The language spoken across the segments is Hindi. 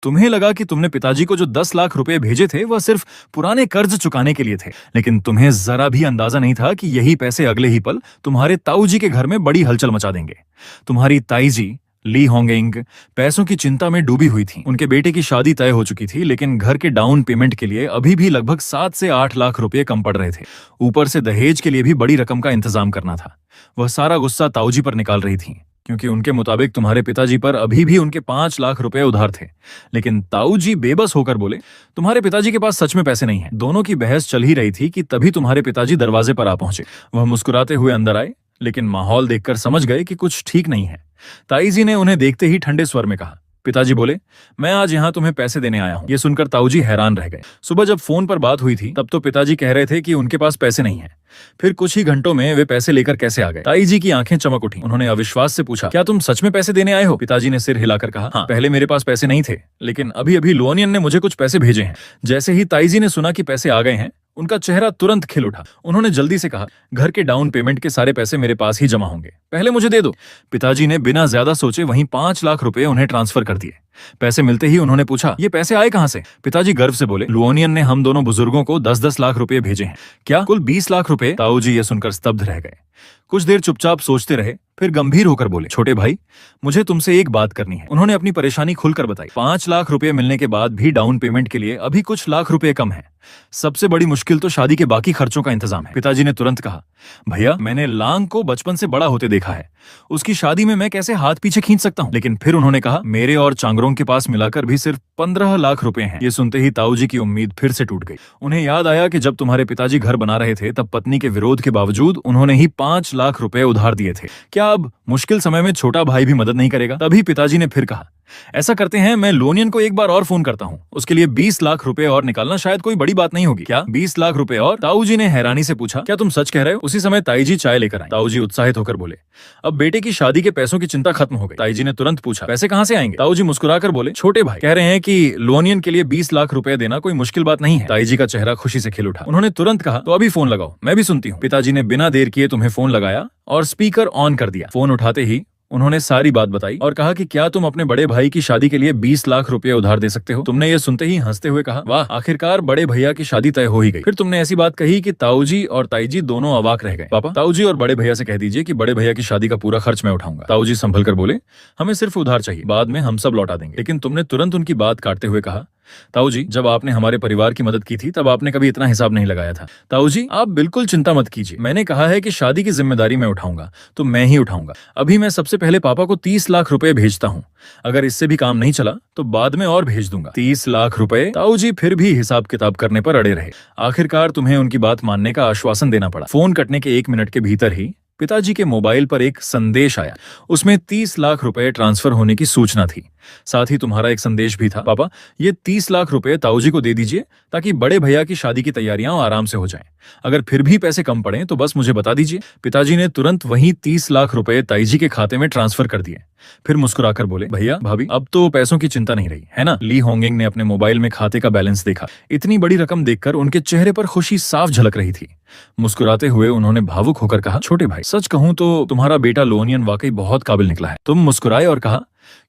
तुम्हें लगा कि तुमने पिताजी को जो 10 लाख रुपए भेजे थे वह सिर्फ पुराने कर्ज चुकाने के लिए थे, लेकिन तुम्हें जरा भी अंदाजा नहीं था कि यही पैसे अगले ही पल तुम्हारे ताऊ जी के घर में बड़ी हलचल मचा देंगे। तुम्हारी ताई जी ली होंगिंग पैसों की चिंता में डूबी हुई थी। उनके बेटे की शादी तय हो चुकी थी, लेकिन घर के डाउन पेमेंट के लिए अभी भी लगभग 7 से 8 लाख रुपए कम पड़ रहे थे। ऊपर से दहेज के लिए भी बड़ी रकम का इंतजाम करना था। वह सारा गुस्सा ताऊ जी पर निकाल रही थी, क्योंकि उनके मुताबिक तुम्हारे पिताजी पर अभी भी उनके 5 लाख रुपए उधार थे। लेकिन ताऊ जी बेबस होकर बोले, तुम्हारे पिताजी के पास सच में पैसे नहीं है। दोनों की बहस चल ही रही थी कि तभी तुम्हारे पिताजी दरवाजे पर आ पहुंचे। वह मुस्कुराते हुए अंदर आए, लेकिन माहौल देखकर समझ गए कि कुछ ठीक नहीं है। ताई जी ने उन्हें देखते ही ठंडे स्वर में कहा। पिताजी बोले, मैं आज यहाँ तुम्हें पैसे देने आया हूँ। ये सुनकर ताऊ जी हैरान रह गए। सुबह जब फोन पर बात हुई थी तब तो पिताजी कह रहे थे कि उनके पास पैसे नहीं है। फिर कुछ ही घंटों में वे पैसे लेकर कैसे आ गए? ताई जी की आंखें चमक उठी। उन्होंने अविश्वास से पूछा, क्या तुम सच में पैसे देने आए हो? पिताजी ने सिर हिलाकर कहा, हाँ, पहले मेरे पास पैसे नहीं थे, लेकिन अभी अभी लुओनियन ने मुझे कुछ पैसे भेजे हैं। जैसे ही ताई जी ने सुना कि पैसे आ गए हैं, उनका चेहरा तुरंत खिल उठा। उन्होंने जल्दी से कहा, घर के डाउन पेमेंट के सारे पैसे मेरे पास ही जमा होंगे, पहले मुझे दे दो। पिताजी ने बिना ज्यादा सोचे वहीं 5 लाख रुपए उन्हें ट्रांसफर कर दिए। पैसे मिलते ही उन्होंने पूछा, ये पैसे आए कहां से? पिताजी गर्व से बोले, लुओनियन ने हम दोनों बुजुर्गों को 10-10 लाख रुपए भेजे हैं। क्या कुल 20 लाख रुपए? ताऊ जी ये सुनकर स्तब्ध रह गए। कुछ देर चुपचाप सोचते रहे, फिर गंभीर होकर बोले, छोटे भाई, मुझे तुमसे एक बात करनी है। उन्होंने अपनी परेशानी खुलकर बताई। 5 लाख रुपए मिलने के बाद भी डाउन पेमेंट के लिए अभी कुछ लाख रुपए कम है। सबसे बड़ी मुश्किल तो शादी के बाकी खर्चों का इंतजाम है। पिताजी ने तुरंत कहा, भैया, मैंने लांग को बचपन से बड़ा होते देखा है, उसकी शादी में मैं कैसे हाथ पीछे खींच सकता हूँ? लेकिन फिर उन्होंने कहा, मेरे और चांगरों के पास मिलाकर भी सिर्फ 15 लाख रुपए हैं। ये सुनते ही ताऊ जी की उम्मीद फिर से टूट गई। उन्हें याद आया कि जब तुम्हारे पिताजी घर बना रहे थे तब पत्नी के विरोध के बावजूद उन्होंने ही 5 लाख रुपए उधार दिए थे। क्या अब मुश्किल समय में छोटा भाई भी मदद नहीं करेगा? तभी पिताजी ने फिर कहा, ऐसा करते हैं, मैं लुओनियन को एक बार और फोन करता हूँ। उसके लिए 20 लाख रुपए और निकालना शायद कोई बड़ी बात नहीं होगी। क्या 20 लाख रुपए और? ताऊ जी ने हैरानी से पूछा, क्या तुम सच कह रहे हो? उसी समय ताई जी चाय लेकर आई। ताऊ जी उत्साहित होकर बोले, अब बेटे की शादी के पैसों की चिंता खत्म हो गई। ताई जी ने तुरंत पूछा, पैसे कहाँ से आएंगे? ताऊ जी मुस्कुराकर बोले, छोटे भाई कह रहे हैं कि लुओनियन के लिए 20 लाख रुपए देना कोई मुश्किल बात नहीं है। ताई जी का चेहरा खुशी से खिल उठा। उन्होंने तुरंत कहा, तो अभी फोन लगाओ, मैं भी सुनती हूँ। पिताजी ने बिना देर किए तुम्हें फोन लगाया और स्पीकर ऑन कर दिया। फोन उठाते ही उन्होंने सारी बात बताई और कहा कि क्या तुम अपने बड़े भाई की शादी के लिए 20 लाख रुपए उधार दे सकते हो? तुमने ये सुनते ही हंसते हुए कहा, वाह, आखिरकार बड़े भैया की शादी तय हो ही गई। फिर तुमने ऐसी बात कही कि ताऊ जी और ताई जी दोनों अवाक रह गए। पापा, ताऊ जी और बड़े भैया से कह दीजिए कि बड़े भैया की शादी का पूरा खर्च मैं उठाऊंगा। ताऊ जी संभल कर बोले, हमें सिर्फ उधार चाहिए, बाद में हम सब लौटा देंगे। लेकिन तुमने तुरंत उनकी बात काटते हुए कहा, ताऊ जी, जब आपने हमारे परिवार की मदद की थी तब आपने कभी इतना हिसाब नहीं लगाया था। ताऊ जी, आप बिल्कुल चिंता मत कीजिए, मैंने कहा है कि शादी की जिम्मेदारी मैं उठाऊंगा तो मैं ही उठाऊंगा। अभी मैं सबसे पहले पापा को 30 लाख रुपए भेजता हूँ, अगर इससे भी काम नहीं चला तो बाद में और भेज दूंगा। 30 लाख रुपए? ताऊ जी फिर भी हिसाब किताब करने पर अड़े रहे। आखिरकार तुम्हें उनकी बात मानने का आश्वासन देना पड़ा। फोन कटने के 1 मिनट के भीतर ही पिताजी के मोबाइल पर एक संदेश आया। उसमें 30 लाख रुपए ट्रांसफर होने की सूचना थी। साथ ही तुम्हारा एक संदेश भी था, पापा, ये 30 लाख रुपए ताऊ जी को दे दीजिए ताकि बड़े भैया की शादी की तैयारियां आराम से हो जाएं। अगर फिर भी पैसे कम पड़े तो बस मुझे बता दीजिए। पिताजी ने तुरंत वही 30 लाख रुपए ताई जी के खाते में ट्रांसफर कर दिए। फिर मुस्कुराकर बोले, भैया भाभी, अब तो पैसों की चिंता नहीं रही है ना? ली होंगिंग ने अपने मोबाइल में खाते का बैलेंस देखा। इतनी बड़ी रकम देखकर उनके चेहरे पर खुशी साफ झलक रही थी। मुस्कुराते हुए उन्होंने भावुक होकर कहा, छोटे भाई, सच कहूं तो तुम्हारा बेटा लुओनियन वाकई बहुत काबिल निकला है। तुम मुस्कुराए और कहा,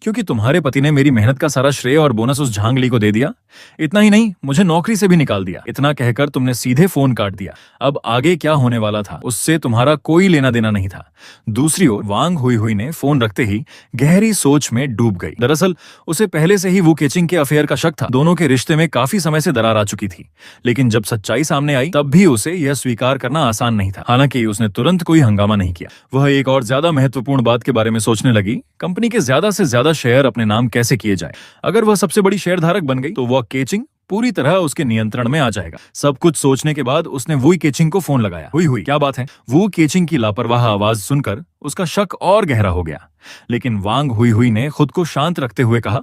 क्योंकि तुम्हारे पति ने मेरी मेहनत का सारा श्रेय और बोनस उस झांगली को दे दिया। इतना ही नहीं, मुझे नौकरी से भी निकाल दिया। इतना कहकर तुमने सीधे फोन काट दिया। अब आगे क्या होने वाला था उससे तुम्हारा कोई लेना देना नहीं था। दूसरी ओर वांग हुई ने फोन रखते ही गहरी सोच में डूब गई। दरअसल उसे पहले से ही वू केचिंग के अफेयर का शक था। दोनों के रिश्ते में काफी समय से दरार आ चुकी थी, लेकिन जब सच्चाई सामने आई तब भी उसे यह स्वीकार करना आसान नहीं था। हालांकि उसने तुरंत कोई हंगामा नहीं किया। वह एक और ज्यादा महत्वपूर्ण बात के बारे में सोचने लगी, कंपनी के ज्यादा से ज्यादा शेयर अपने नाम कैसे किए जाए। अगर वह सबसे बड़ी शेयरधारक बन गई तो वह केचिंग पूरी तरह उसके नियंत्रण में आ जाएगा। सब कुछ सोचने के बाद उसने वू केचिंग को फोन लगाया। हुई क्या बात है? वू केचिंग की लापरवाह आवाज सुनकर उसका शक और गहरा हो गया। लेकिन वांग हुई ने खुद को शांत रखते हुए कहा,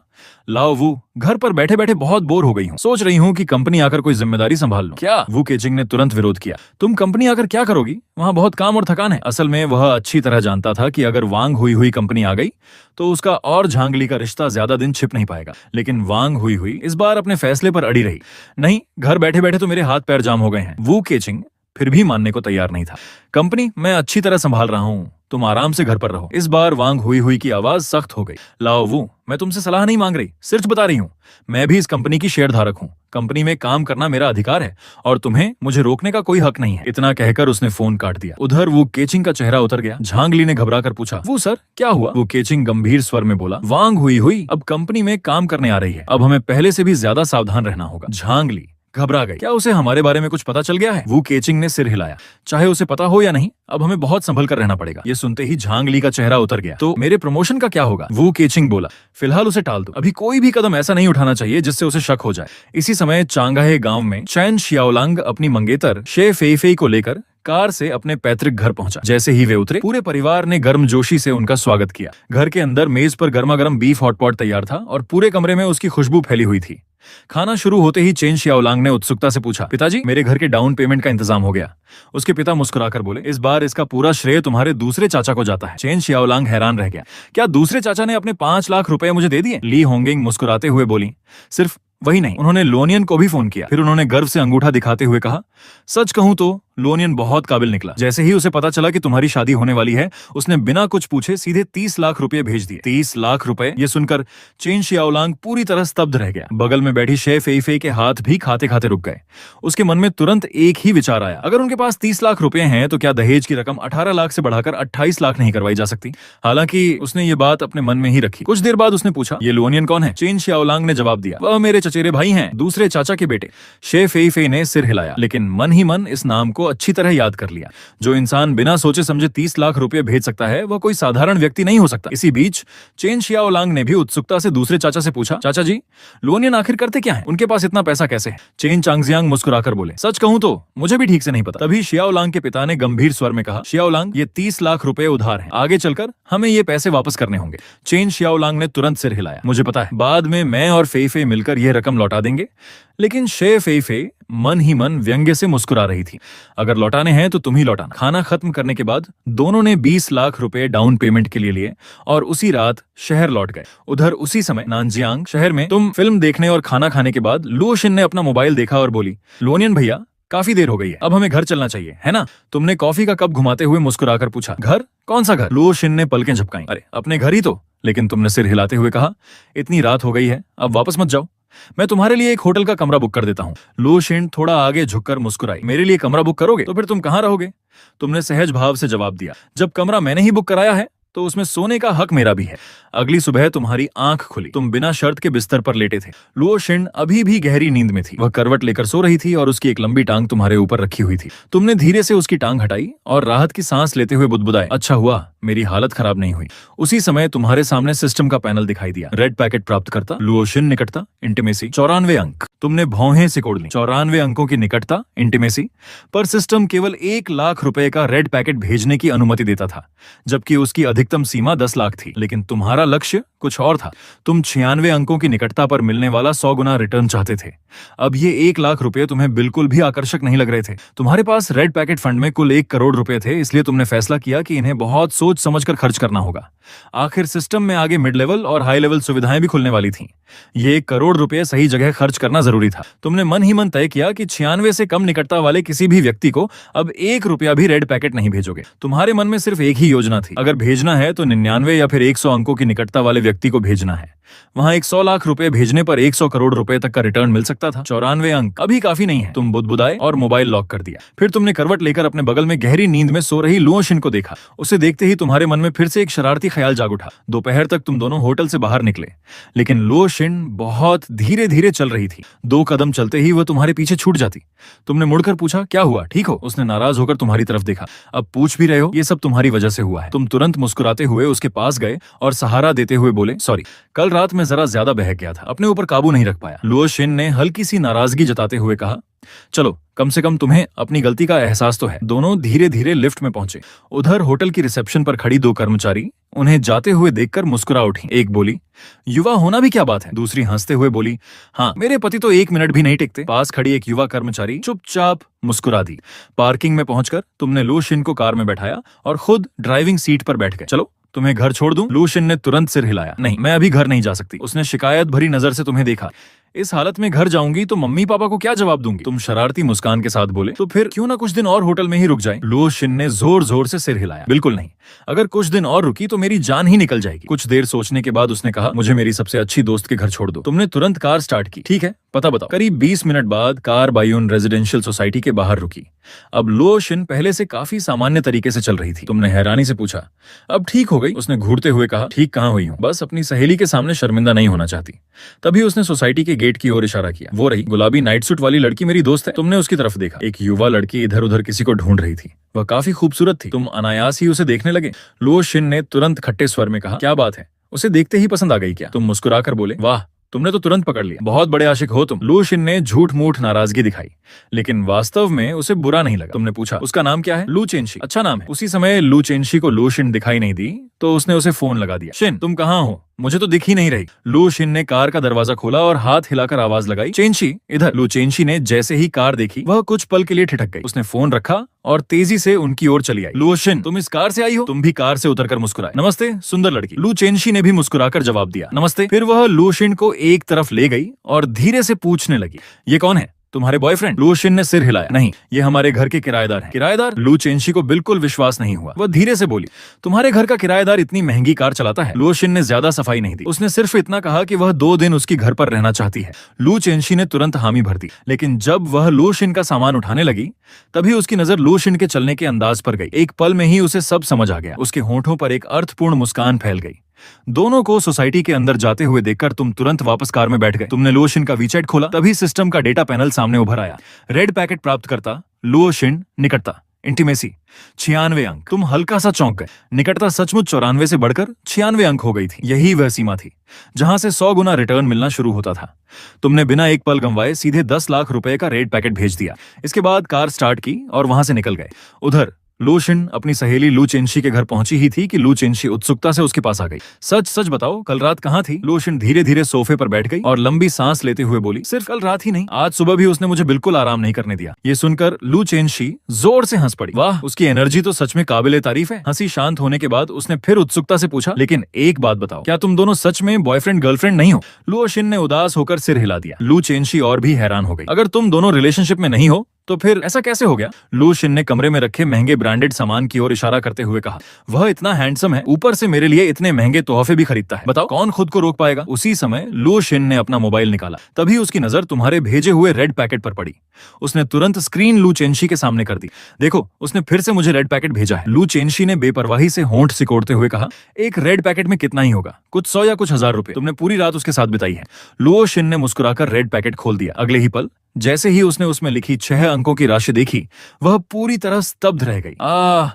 लाओ वू, घर पर बैठे बैठे बहुत बोर हो गई हूँ, सोच रही हूँ कि कंपनी आकर कोई जिम्मेदारी संभाल लूं। क्या? वू केचिंग ने तुरंत विरोध किया, तुम कंपनी आकर क्या करोगी? वहाँ बहुत काम और थकान है। असल में वह अच्छी तरह जानता था कि अगर वांग हुई कंपनी आ गई तो उसका और झांगली का रिश्ता ज्यादा दिन छिप नहीं पाएगा। लेकिन वांग हुई इस बार अपने फैसले पर अड़ी रही। नहीं, घर बैठे बैठे तो मेरे हाथ पैर जाम हो गए हैं। वू केचिंग फिर भी मानने को तैयार नहीं था। कंपनी मैं अच्छी तरह संभाल रहा हूँ, तुम आराम से घर पर रहो। इस बार वांग हुई हुई की आवाज सख्त हो गई। लाओ वू, मैं तुमसे सलाह नहीं मांग रही, सिर्फ बता रही हूँ। मैं भी इस कंपनी की शेयर धारक हूँ। कंपनी में काम करना मेरा अधिकार है और तुम्हें मुझे रोकने का कोई हक नहीं है। इतना कहकर उसने फोन काट दिया। उधर वो केचिंग का चेहरा उतर गया। झांग ली ने घबरा कर पूछा, वो सर क्या हुआ? वो केचिंग गंभीर स्वर में बोला, वांग हुई हुई अब कंपनी में काम करने आ रही है। अब हमें पहले से भी ज्यादा सावधान रहना होगा। झांग ली घबरा गई। क्या उसे हमारे बारे में कुछ पता चल गया है? वो केचिंग ने सिर हिलाया। चाहे उसे पता हो या नहीं, अब हमें बहुत संभल कर रहना पड़ेगा। ये सुनते ही झांग ली का चेहरा उतर गया। तो मेरे प्रमोशन का क्या होगा? वो केचिंग बोला, फिलहाल उसे टाल दो। अभी कोई भी कदम ऐसा नहीं उठाना चाहिए जिससे उसे शक हो जाए। इसी समय चांगाहे गांव में चैन शियाओलांग अपनी मंगेतर शे फेई को लेकर कार से अपने पैतृक घर पहुंचा। जैसे ही वे उतरे, पूरे परिवार ने गर्मजोशी से उनका स्वागत किया। घर के अंदर मेज पर गर्मा गर्म बीफ हॉटपॉट तैयार था और पूरे कमरे में उसकी खुशबू फैली हुई थी। खाना शुरू होते ही चेन शियाओलांग ने उत्सुकता से पूछा, पिताजी मेरे घर के डाउन पेमेंट का इंतजाम हो गया। उसके पिता मुस्कुराकर बोले, इस बार इसका पूरा श्रेय तुम्हारे दूसरे चाचा को जाता है। चेन शियाओलांग हैरान रह गया। क्या दूसरे चाचा ने अपने 5 लाख रुपए मुझे दे दिए? ली होंगिंग मुस्कुराते हुए बोली, सिर्फ वही नहीं, उन्होंने लोनियन को भी फोन किया। फिर उन्होंने गर्व से अंगूठा दिखाते हुए कहा, सच कहूं तो लोनियन बहुत काबिल निकला। जैसे ही उसे पता चला कि तुम्हारी शादी होने वाली है, उसने बिना कुछ पूछे सीधे 30 लाख रुपए भेज दिए। 30 लाख रुपए? ये सुनकर चेन शियाओलांग पूरी तरह स्तब्ध रह गया। बगल में बैठी शे फेई के हाथ भी खाते खाते रुक गए। उसके मन में तुरंत एक ही विचार आया, अगर उनके पास 30 लाख रुपए हैं तो क्या दहेज की रकम 18 लाख से बढ़ाकर 28 लाख नहीं करवाई जा सकती? हालांकि उसने ये बात अपने मन में ही रखी। कुछ देर बाद उसने पूछा, ये लोनियन कौन है? चेन शियाओलांग ने जवाब दिया, वह मेरे चचेरे भाई हैं, दूसरे चाचा के बेटे। शे फेई ने सिर हिलाया, लेकिन मन ही मन इस नाम को अच्छी तरह याद कर लिया। जो इंसान बिना सोचे समझे 30 लाख रुपए भेज सकता है, वह कोई साधारण व्यक्ति नहीं हो सकता। इसी बीच चेन शियाओलांग ने भी उत्सुकता से दूसरे चाचा से पूछा, चाचा जी लोनियन आखिर करते क्या है? उनके पास इतना पैसा कैसे है? चेन चांगजियांग मुस्कुराकर बोले, सच कहूं तो मुझे भी ठीक से नहीं पता। तभी शियाओलांग के पिता ने गंभीर स्वर में कहा, शियाओलांग ये 30 लाख रुपए उधार हैं, आगे चलकर हमें ये पैसे वापस करने होंगे। चेन शियाओलांग ने तुरंत सिर हिलाया, मुझे पता है, बाद में मैं और फेई मिलकर यह रकम लौटा देंगे। लेकिन शे फेई मन ही मन व्यंग्य से मुस्कुरा रही थी। अगर लौटाने हैं तो तुम ही लौटाना। खाना खत्म करने के बाद दोनों ने 20 लाख रुपए डाउन पेमेंट के लिए लिए और उसी रात शहर लौट गए। उधर उसी समय नानजियांग शहर में तुम फिल्म देखने और खाना खाने के बाद लुओ शिन ने अपना मोबाइल देखा और बोली, लोनियन भैया काफी देर हो गई है, अब हमें घर चलना चाहिए, है ना? तुमने कॉफी का कप घुमाते हुए मुस्कुराकर पूछा, घर? कौन सा घर? लुओ शिन ने पलकें झपकाई। अरे अपने घर ही तो। लेकिन तुमने सिर हिलाते हुए कहा, इतनी रात हो गई है, अब वापस मत जाओ, मैं तुम्हारे लिए एक होटल का कमरा बुक कर देता हूँ। लुओ शिन थोड़ा आगे झुककर मुस्कुराई, मेरे लिए कमरा बुक करोगे? तो फिर तुम कहाँ रहोगे? तुमने सहज भाव से जवाब दिया, जब कमरा मैंने ही बुक कराया है तो उसमें सोने का हक मेरा भी है। अगली सुबह तुम्हारी आंख खुली, तुम बिना शर्त के बिस्तर पर लेटे थे। लुओ शिन अभी भी गहरी नींद में थी। वह करवट लेकर सो रही थी और उसकी एक लंबी टांग तुम्हारे ऊपर रखी हुई थी। तुमने धीरे से उसकी टांग हटाई और राहत की सांस लेते हुए बुदबुदाए, अच्छा हुआ मेरी हालत खराब नहीं हुई। उसी समय तुम्हारे सामने सिस्टम का पैनल दिखाई दिया। रेड पैकेट प्राप्त करता, लुओ शिन निकटता, इंटीमेसी 94 अंक। तुमने भौहें सिकोड़ ली। 94 अंकों की निकटता, इंटीमेसी, पर सिस्टम केवल 1 लाख रुपए का रेड पैकेट भेजने की अनुमति देता था, जबकि उसकी अधिकतम सीमा 10 लाख थी। लेकिन तुम्हारा लक्ष्य कुछ और था। तुम 96 अंकों की निकटता पर मिलने वाला 100 गुना रिटर्न चाहते थे। अब ये 1 लाख रुपए तुम्हें बिल्कुल भी आकर्षक नहीं लग रहे थे। तुम्हारे पास रेड पैकेट फंड में कुल 1 करोड़ रुपए थे, इसलिए तुमने फैसला किया कि इन्हें बहुत सोच समझकर खर्च करना होगा। आखिर सिस्टम में आगे मिड लेवल और हाई लेवल सुविधाएं भी खुलने वाली थीं। ये 1 करोड़ रुपए सही जगह खर्च करना जरूरी था। तुमने मन ही मन तय किया कि 96 से कम निकटता वाले किसी भी व्यक्ति को अब 1 रुपया भी रेड पैकेट नहीं भेजोगे। तुम्हारे मन में सिर्फ एक ही योजना थी, अगर भेजना है तो 99 या फिर 100 अंकों की निकटता वाले व्यक्ति को भेजना है। वहां 100 लाख रुपए भेजने पर 100 करोड़ रुपए तक का रिटर्न मिल सकता था। 94 अंक अभी काफी नहीं है। तुम बुदबुदाए और मोबाइल लॉक कर दिया। फिर तुमने करवट लेकर अपने बगल में गहरी नींद में सो रही लुओ शिन को देखा। उसे देखते ही तुम्हारे मन में फिर से एक शरारती ख्याल जाग उठा। दोपहर तक तुम दोनों होटल से बाहर निकले, लेकिन लुओ शिन बहुत धीरे धीरे चल रही थी। 2 कदम चलते ही वह तुम्हारे पीछे छूट जाती। तुमने मुड़कर पूछा, क्या हुआ, ठीक हो? उसने नाराज होकर तुम्हारी तरफ देखा। अब पूछ भी रहे हो, ये सब तुम्हारी वजह से हुआ है। तुम तुरंत मुस्कुराते हुए उसके पास गए और सहारा देते हुए बोले, सॉरी, कल रात में जरा ज्यादा बहक गया था, अपने ऊपर काबू नहीं रख पाया। लुओ शिन ने हल्की सी नाराजगी जताते हुए कहा, चलो कम से कम तुम्हें अपनी गलती का एहसास तो है। दोनों धीरे धीरे लिफ्ट में पहुंचे। उधर होटल की रिसेप्शन पर खड़ी 2 कर्मचारी उन्हें जाते हुए देखकर मुस्कुरा उठी। एक बोली, युवा होना भी क्या बात है? दूसरी हंसते हुए बोली, हाँ मेरे पति तो 1 मिनट भी नहीं टिकते। पास खड़ी एक युवा कर्मचारी चुपचाप मुस्कुरा दी। पार्किंग में पहुंचकर तुमने लुओ शिन को कार में बैठाया और खुद ड्राइविंग सीट पर बैठ गए। चलो तुम्हें घर छोड़ दूं? लुओ शिन ने तुरंत सिर हिलाया। नहीं, मैं अभी घर नहीं जा सकती। उसने शिकायत भरी नजर से तुम्हें देखा। इस हालत में घर जाऊंगी तो मम्मी पापा को क्या जवाब दूंगी? तुम शरारती मुस्कान के साथ बोले, तो फिर क्यों ना कुछ दिन और होटल में ही रुक जाए। लुओ शिन ने जोर जोर से सिर हिलाया। बिल्कुल नहीं, अगर कुछ दिन और रुकी तो मेरी जान ही निकल जाएगी। कुछ देर सोचने के बाद उसने कहा, मुझे मेरी सबसे अच्छी दोस्त के घर छोड़ दो। तुमने तुरंत कार स्टार्ट की। ठीक है, पता बताओ। करीब 20 मिनट बाद कार बायून रेजिडेंशियल सोसाइटी के बाहर रुकी। अब लुओ शिन पहले से काफी सामान्य तरीके से चल रही थी। तुमने हैरानी से पूछा, अब ठीक हो गई? उसने घूरते हुए कहा, ठीक कहाँ हुई हूँ, बस अपनी सहेली के सामने शर्मिंदा नहीं होना चाहती। तभी उसने सोसाइटी के गेट की ओर इशारा किया। वो रही गुलाबी नाइट सूट वाली लड़की मेरी दोस्त है। तुमने उसकी तरफ देखा। एक युवा लड़की इधर उधर किसी को ढूंढ रही थी। वह काफी खूबसूरत थी। तुम अनायास ही उसे देखने लगे। लुओ शिन ने तुरंत खट्टे स्वर में कहा, क्या बात है, उसे देखते ही पसंद आ गई क्या? तुम मुस्कुराकर बोले, वाह, तुमने तो तुरंत पकड़ लिया, बहुत बड़े आशिक हो तुम। लुओ शिन ने झूठ मूठ नाराजगी दिखाई, लेकिन वास्तव में उसे बुरा नहीं लगा। तुमने पूछा, उसका नाम क्या है? लू चेनशी। अच्छा नाम है। उसी समय लू चेनशी को लू शिन दिखाई नहीं दी तो उसने उसे फोन लगा दिया। शिन, तुम कहाँ हो? मुझे तो दिख ही नहीं रही। लू शिन ने कार का दरवाजा खोला और हाथ हिलाकर आवाज लगाई, चेनशी इधर। लू चेनशी ने जैसे ही कार देखी वह कुछ पल के लिए ठिठक गई। उसने फोन रखा और तेजी से उनकी ओर चली आई। लुओ शिन, तुम इस कार से आई हो? तुम भी कार से उतरकर मुस्कुराए। नमस्ते, सुंदर लड़की। लू चेनशी ने भी मुस्कुराकर जवाब दिया, नमस्ते। फिर वह लू शिन को एक तरफ ले गई और धीरे से पूछने लगी, ये कौन है? तुम्हारे बॉयफ्रेंड? लू शिन ने सिर हिलाया। नहीं, ये हमारे घर के किराएदार हैं। किराएदार? लू चेनशी को बिल्कुल विश्वास नहीं हुआ। वह धीरे से बोली, तुम्हारे घर का किराएदार इतनी महंगी कार चलाता है? लू शिन ने ज्यादा सफाई नहीं दी। उसने सिर्फ इतना कहा कि वह 2 दिन उसकी घर पर रहना चाहती है। लू चेनशी ने तुरंत हामी भर दी, लेकिन जब वह लू शिन का सामान उठाने लगी तभी उसकी नजर लू शिन के चलने के अंदाज पर गई। एक पल में ही उसे सब समझ आ गया। उसके होंठों पर एक अर्थपूर्ण मुस्कान फैल गई। दोनों को सोसाइटी के अंदर जाते हुए देखकर तुम तुरंत वापस कार में बैठ गए। तुमने लुओ शिन का वीचैट खोला, तभी सिस्टम का डेटा पैनल सामने उभर आया। रेड पैकेट प्राप्त करता लुओ शिन, निकटता इंटीमेसी 96 अंक। तुम हल्का सा चौंक गए। निकटता सचमुच 94 से बढ़कर 96 अंक हो गई थी। यही वह सीमा थी जहां से 100 गुना रिटर्न मिलना शुरू होता था। तुमने बिना एक पल गंवाए सीधे 10 लाख रुपए का रेड पैकेट भेज दिया। इसके बाद कार स्टार्ट की और वहां से निकल गए। उधर लू शिन अपनी सहेली लू चेनशी के घर पहुंची ही थी कि लू चेनशी उत्सुकता से उसके पास आ गई। सच सच बताओ, कल रात कहाँ थी? लू शिन धीरे धीरे सोफे पर बैठ गई और लंबी सांस लेते हुए बोली, सिर्फ कल रात ही नहीं, आज सुबह भी उसने मुझे बिल्कुल आराम नहीं करने दिया। ये सुनकर लू चेनशी जोर से हंस पड़ी। वाह, उसकी एनर्जी तो सच में काबिले तारीफ है। हंसी शांत होने के बाद उसने फिर उत्सुकता से पूछा, लेकिन एक बात बताओ, क्या तुम दोनों सच में बॉयफ्रेंड गर्लफ्रेंड नहीं हो? लुओ शिन ने उदास होकर सिर हिला दिया। लू चेनशी और भी हैरान हो गई। अगर तुम दोनों रिलेशनशिप में नहीं हो तो फिर ऐसा कैसे हो गया? लू शिन ने कमरे में रखे महंगे ब्रांडेड सामान की ओर इशारा करते हुए कहा, वह इतना हैंडसम है, ऊपर से मेरे लिए इतने महंगे तोहफे भी खरीदता है। बताओ कौन खुद को रोक पाएगा? उसी समय लू शिन ने अपना मोबाइल निकाला, तभी उसकी नजर तुम्हारे भेजे हुए रेड पैकेट पर पड़ी। उसने तुरंत स्क्रीन लू चेनशी के सामने कर दी। देखो, उसने फिर से मुझे रेड पैकेट भेजा है। लू चेनशी ने बेपरवाही से होंठ सिकोड़ते हुए कहा, एक रेड पैकेट में कितना ही होगा, कुछ 100 या कुछ 1000 रुपए। तुमने पूरी रात उसके साथ बिताई है। लुओ शिन ने मुस्कुराकर रेड पैकेट खोल दिया। अगले ही पल जैसे ही उसने उसमें लिखी 6 अंकों की राशि देखी, वह पूरी तरह स्तब्ध रह गई।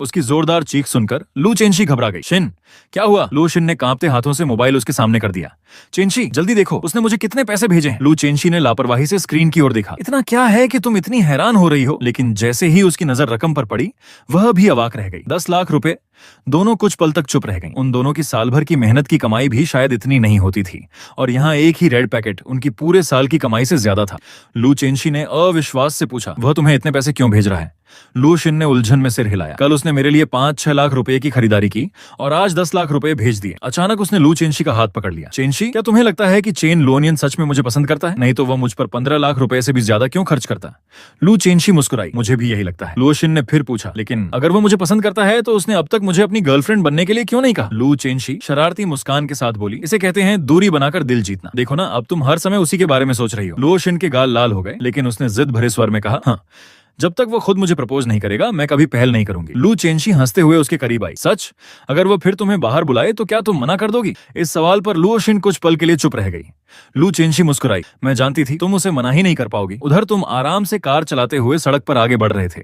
उसकी जोरदार चीख सुनकर लू चेनशी घबरा गई। शिन, क्या हुआ? लू शिन ने कांपते हाथों से मोबाइल उसके सामने कर दिया। चेनशी, जल्दी देखो, उसने मुझे कितने पैसे भेजे हैं। लू चेनशी ने लापरवाही से स्क्रीन की ओर देखा। इतना क्या है कि तुम इतनी हैरान हो रही हो? लेकिन जैसे ही उसकी नजर रकम पर पड़ी, वह भी अवाक रह गई। 10 लाख रुपए। दोनों कुछ पल तक चुप रह गईं। उन दोनों की साल भर की मेहनत की कमाई भी शायद इतनी नहीं होती थी, और यहाँ एक ही रेड पैकेट उनकी पूरे साल की कमाई से ज्यादा था। लू चेनशी ने अविश्वास से पूछा, वह तुम्हें इतने पैसे क्यों भेज रहा है? लू शिन ने उलझन में सिर हिलाया। कल उसने मेरे लिए 5-6 लाख रुपए की खरीदारी की और आज 10 लाख रुपए भेज दिए। अचानक उसने लू चेनशी का हाथ पकड़ लिया। चेनशी, क्या तुम्हें लगता है कि चेन लोनियन सच में मुझे पसंद करता है? नहीं तो वह मुझ पर 15 लाख रुपए से भी ज्यादा क्यों खर्च करता? लू चेनशी मुस्कुराई। मुझे भी यही लगता है। लू शिन ने फिर पूछा, लेकिन अगर वो मुझे पसंद करता है तो उसने अब तक मुझे अपनी गर्लफ्रेंड बनने के लिए क्यों नहीं कहा? लू चेनशी शरारती मुस्कान के साथ बोली, इसे कहते हैं दूरी बनाकर दिल जीतना। देखो ना, अब तुम हर समय उसी के बारे में सोच रही हो। लू शिन के गाल लाल हो गए, लेकिन उसने जिद भरे स्वर में कहा, हाँ, जब तक वो खुद मुझे प्रपोज नहीं करेगा मैं कभी पहल नहीं करूंगी। लू चेनशी हंसते हुए उसके करीब आई। सच? अगर वो फिर तुम्हें बाहर बुलाए तो क्या तुम मना कर दोगी? इस सवाल पर लुओ शिन कुछ पल के लिए चुप रह गई। लू चेनशी मुस्कुराई। मैं जानती थी तुम उसे मना ही नहीं कर पाओगी। उधर तुम आराम से कार चलाते हुए सड़क पर आगे बढ़ रहे थे।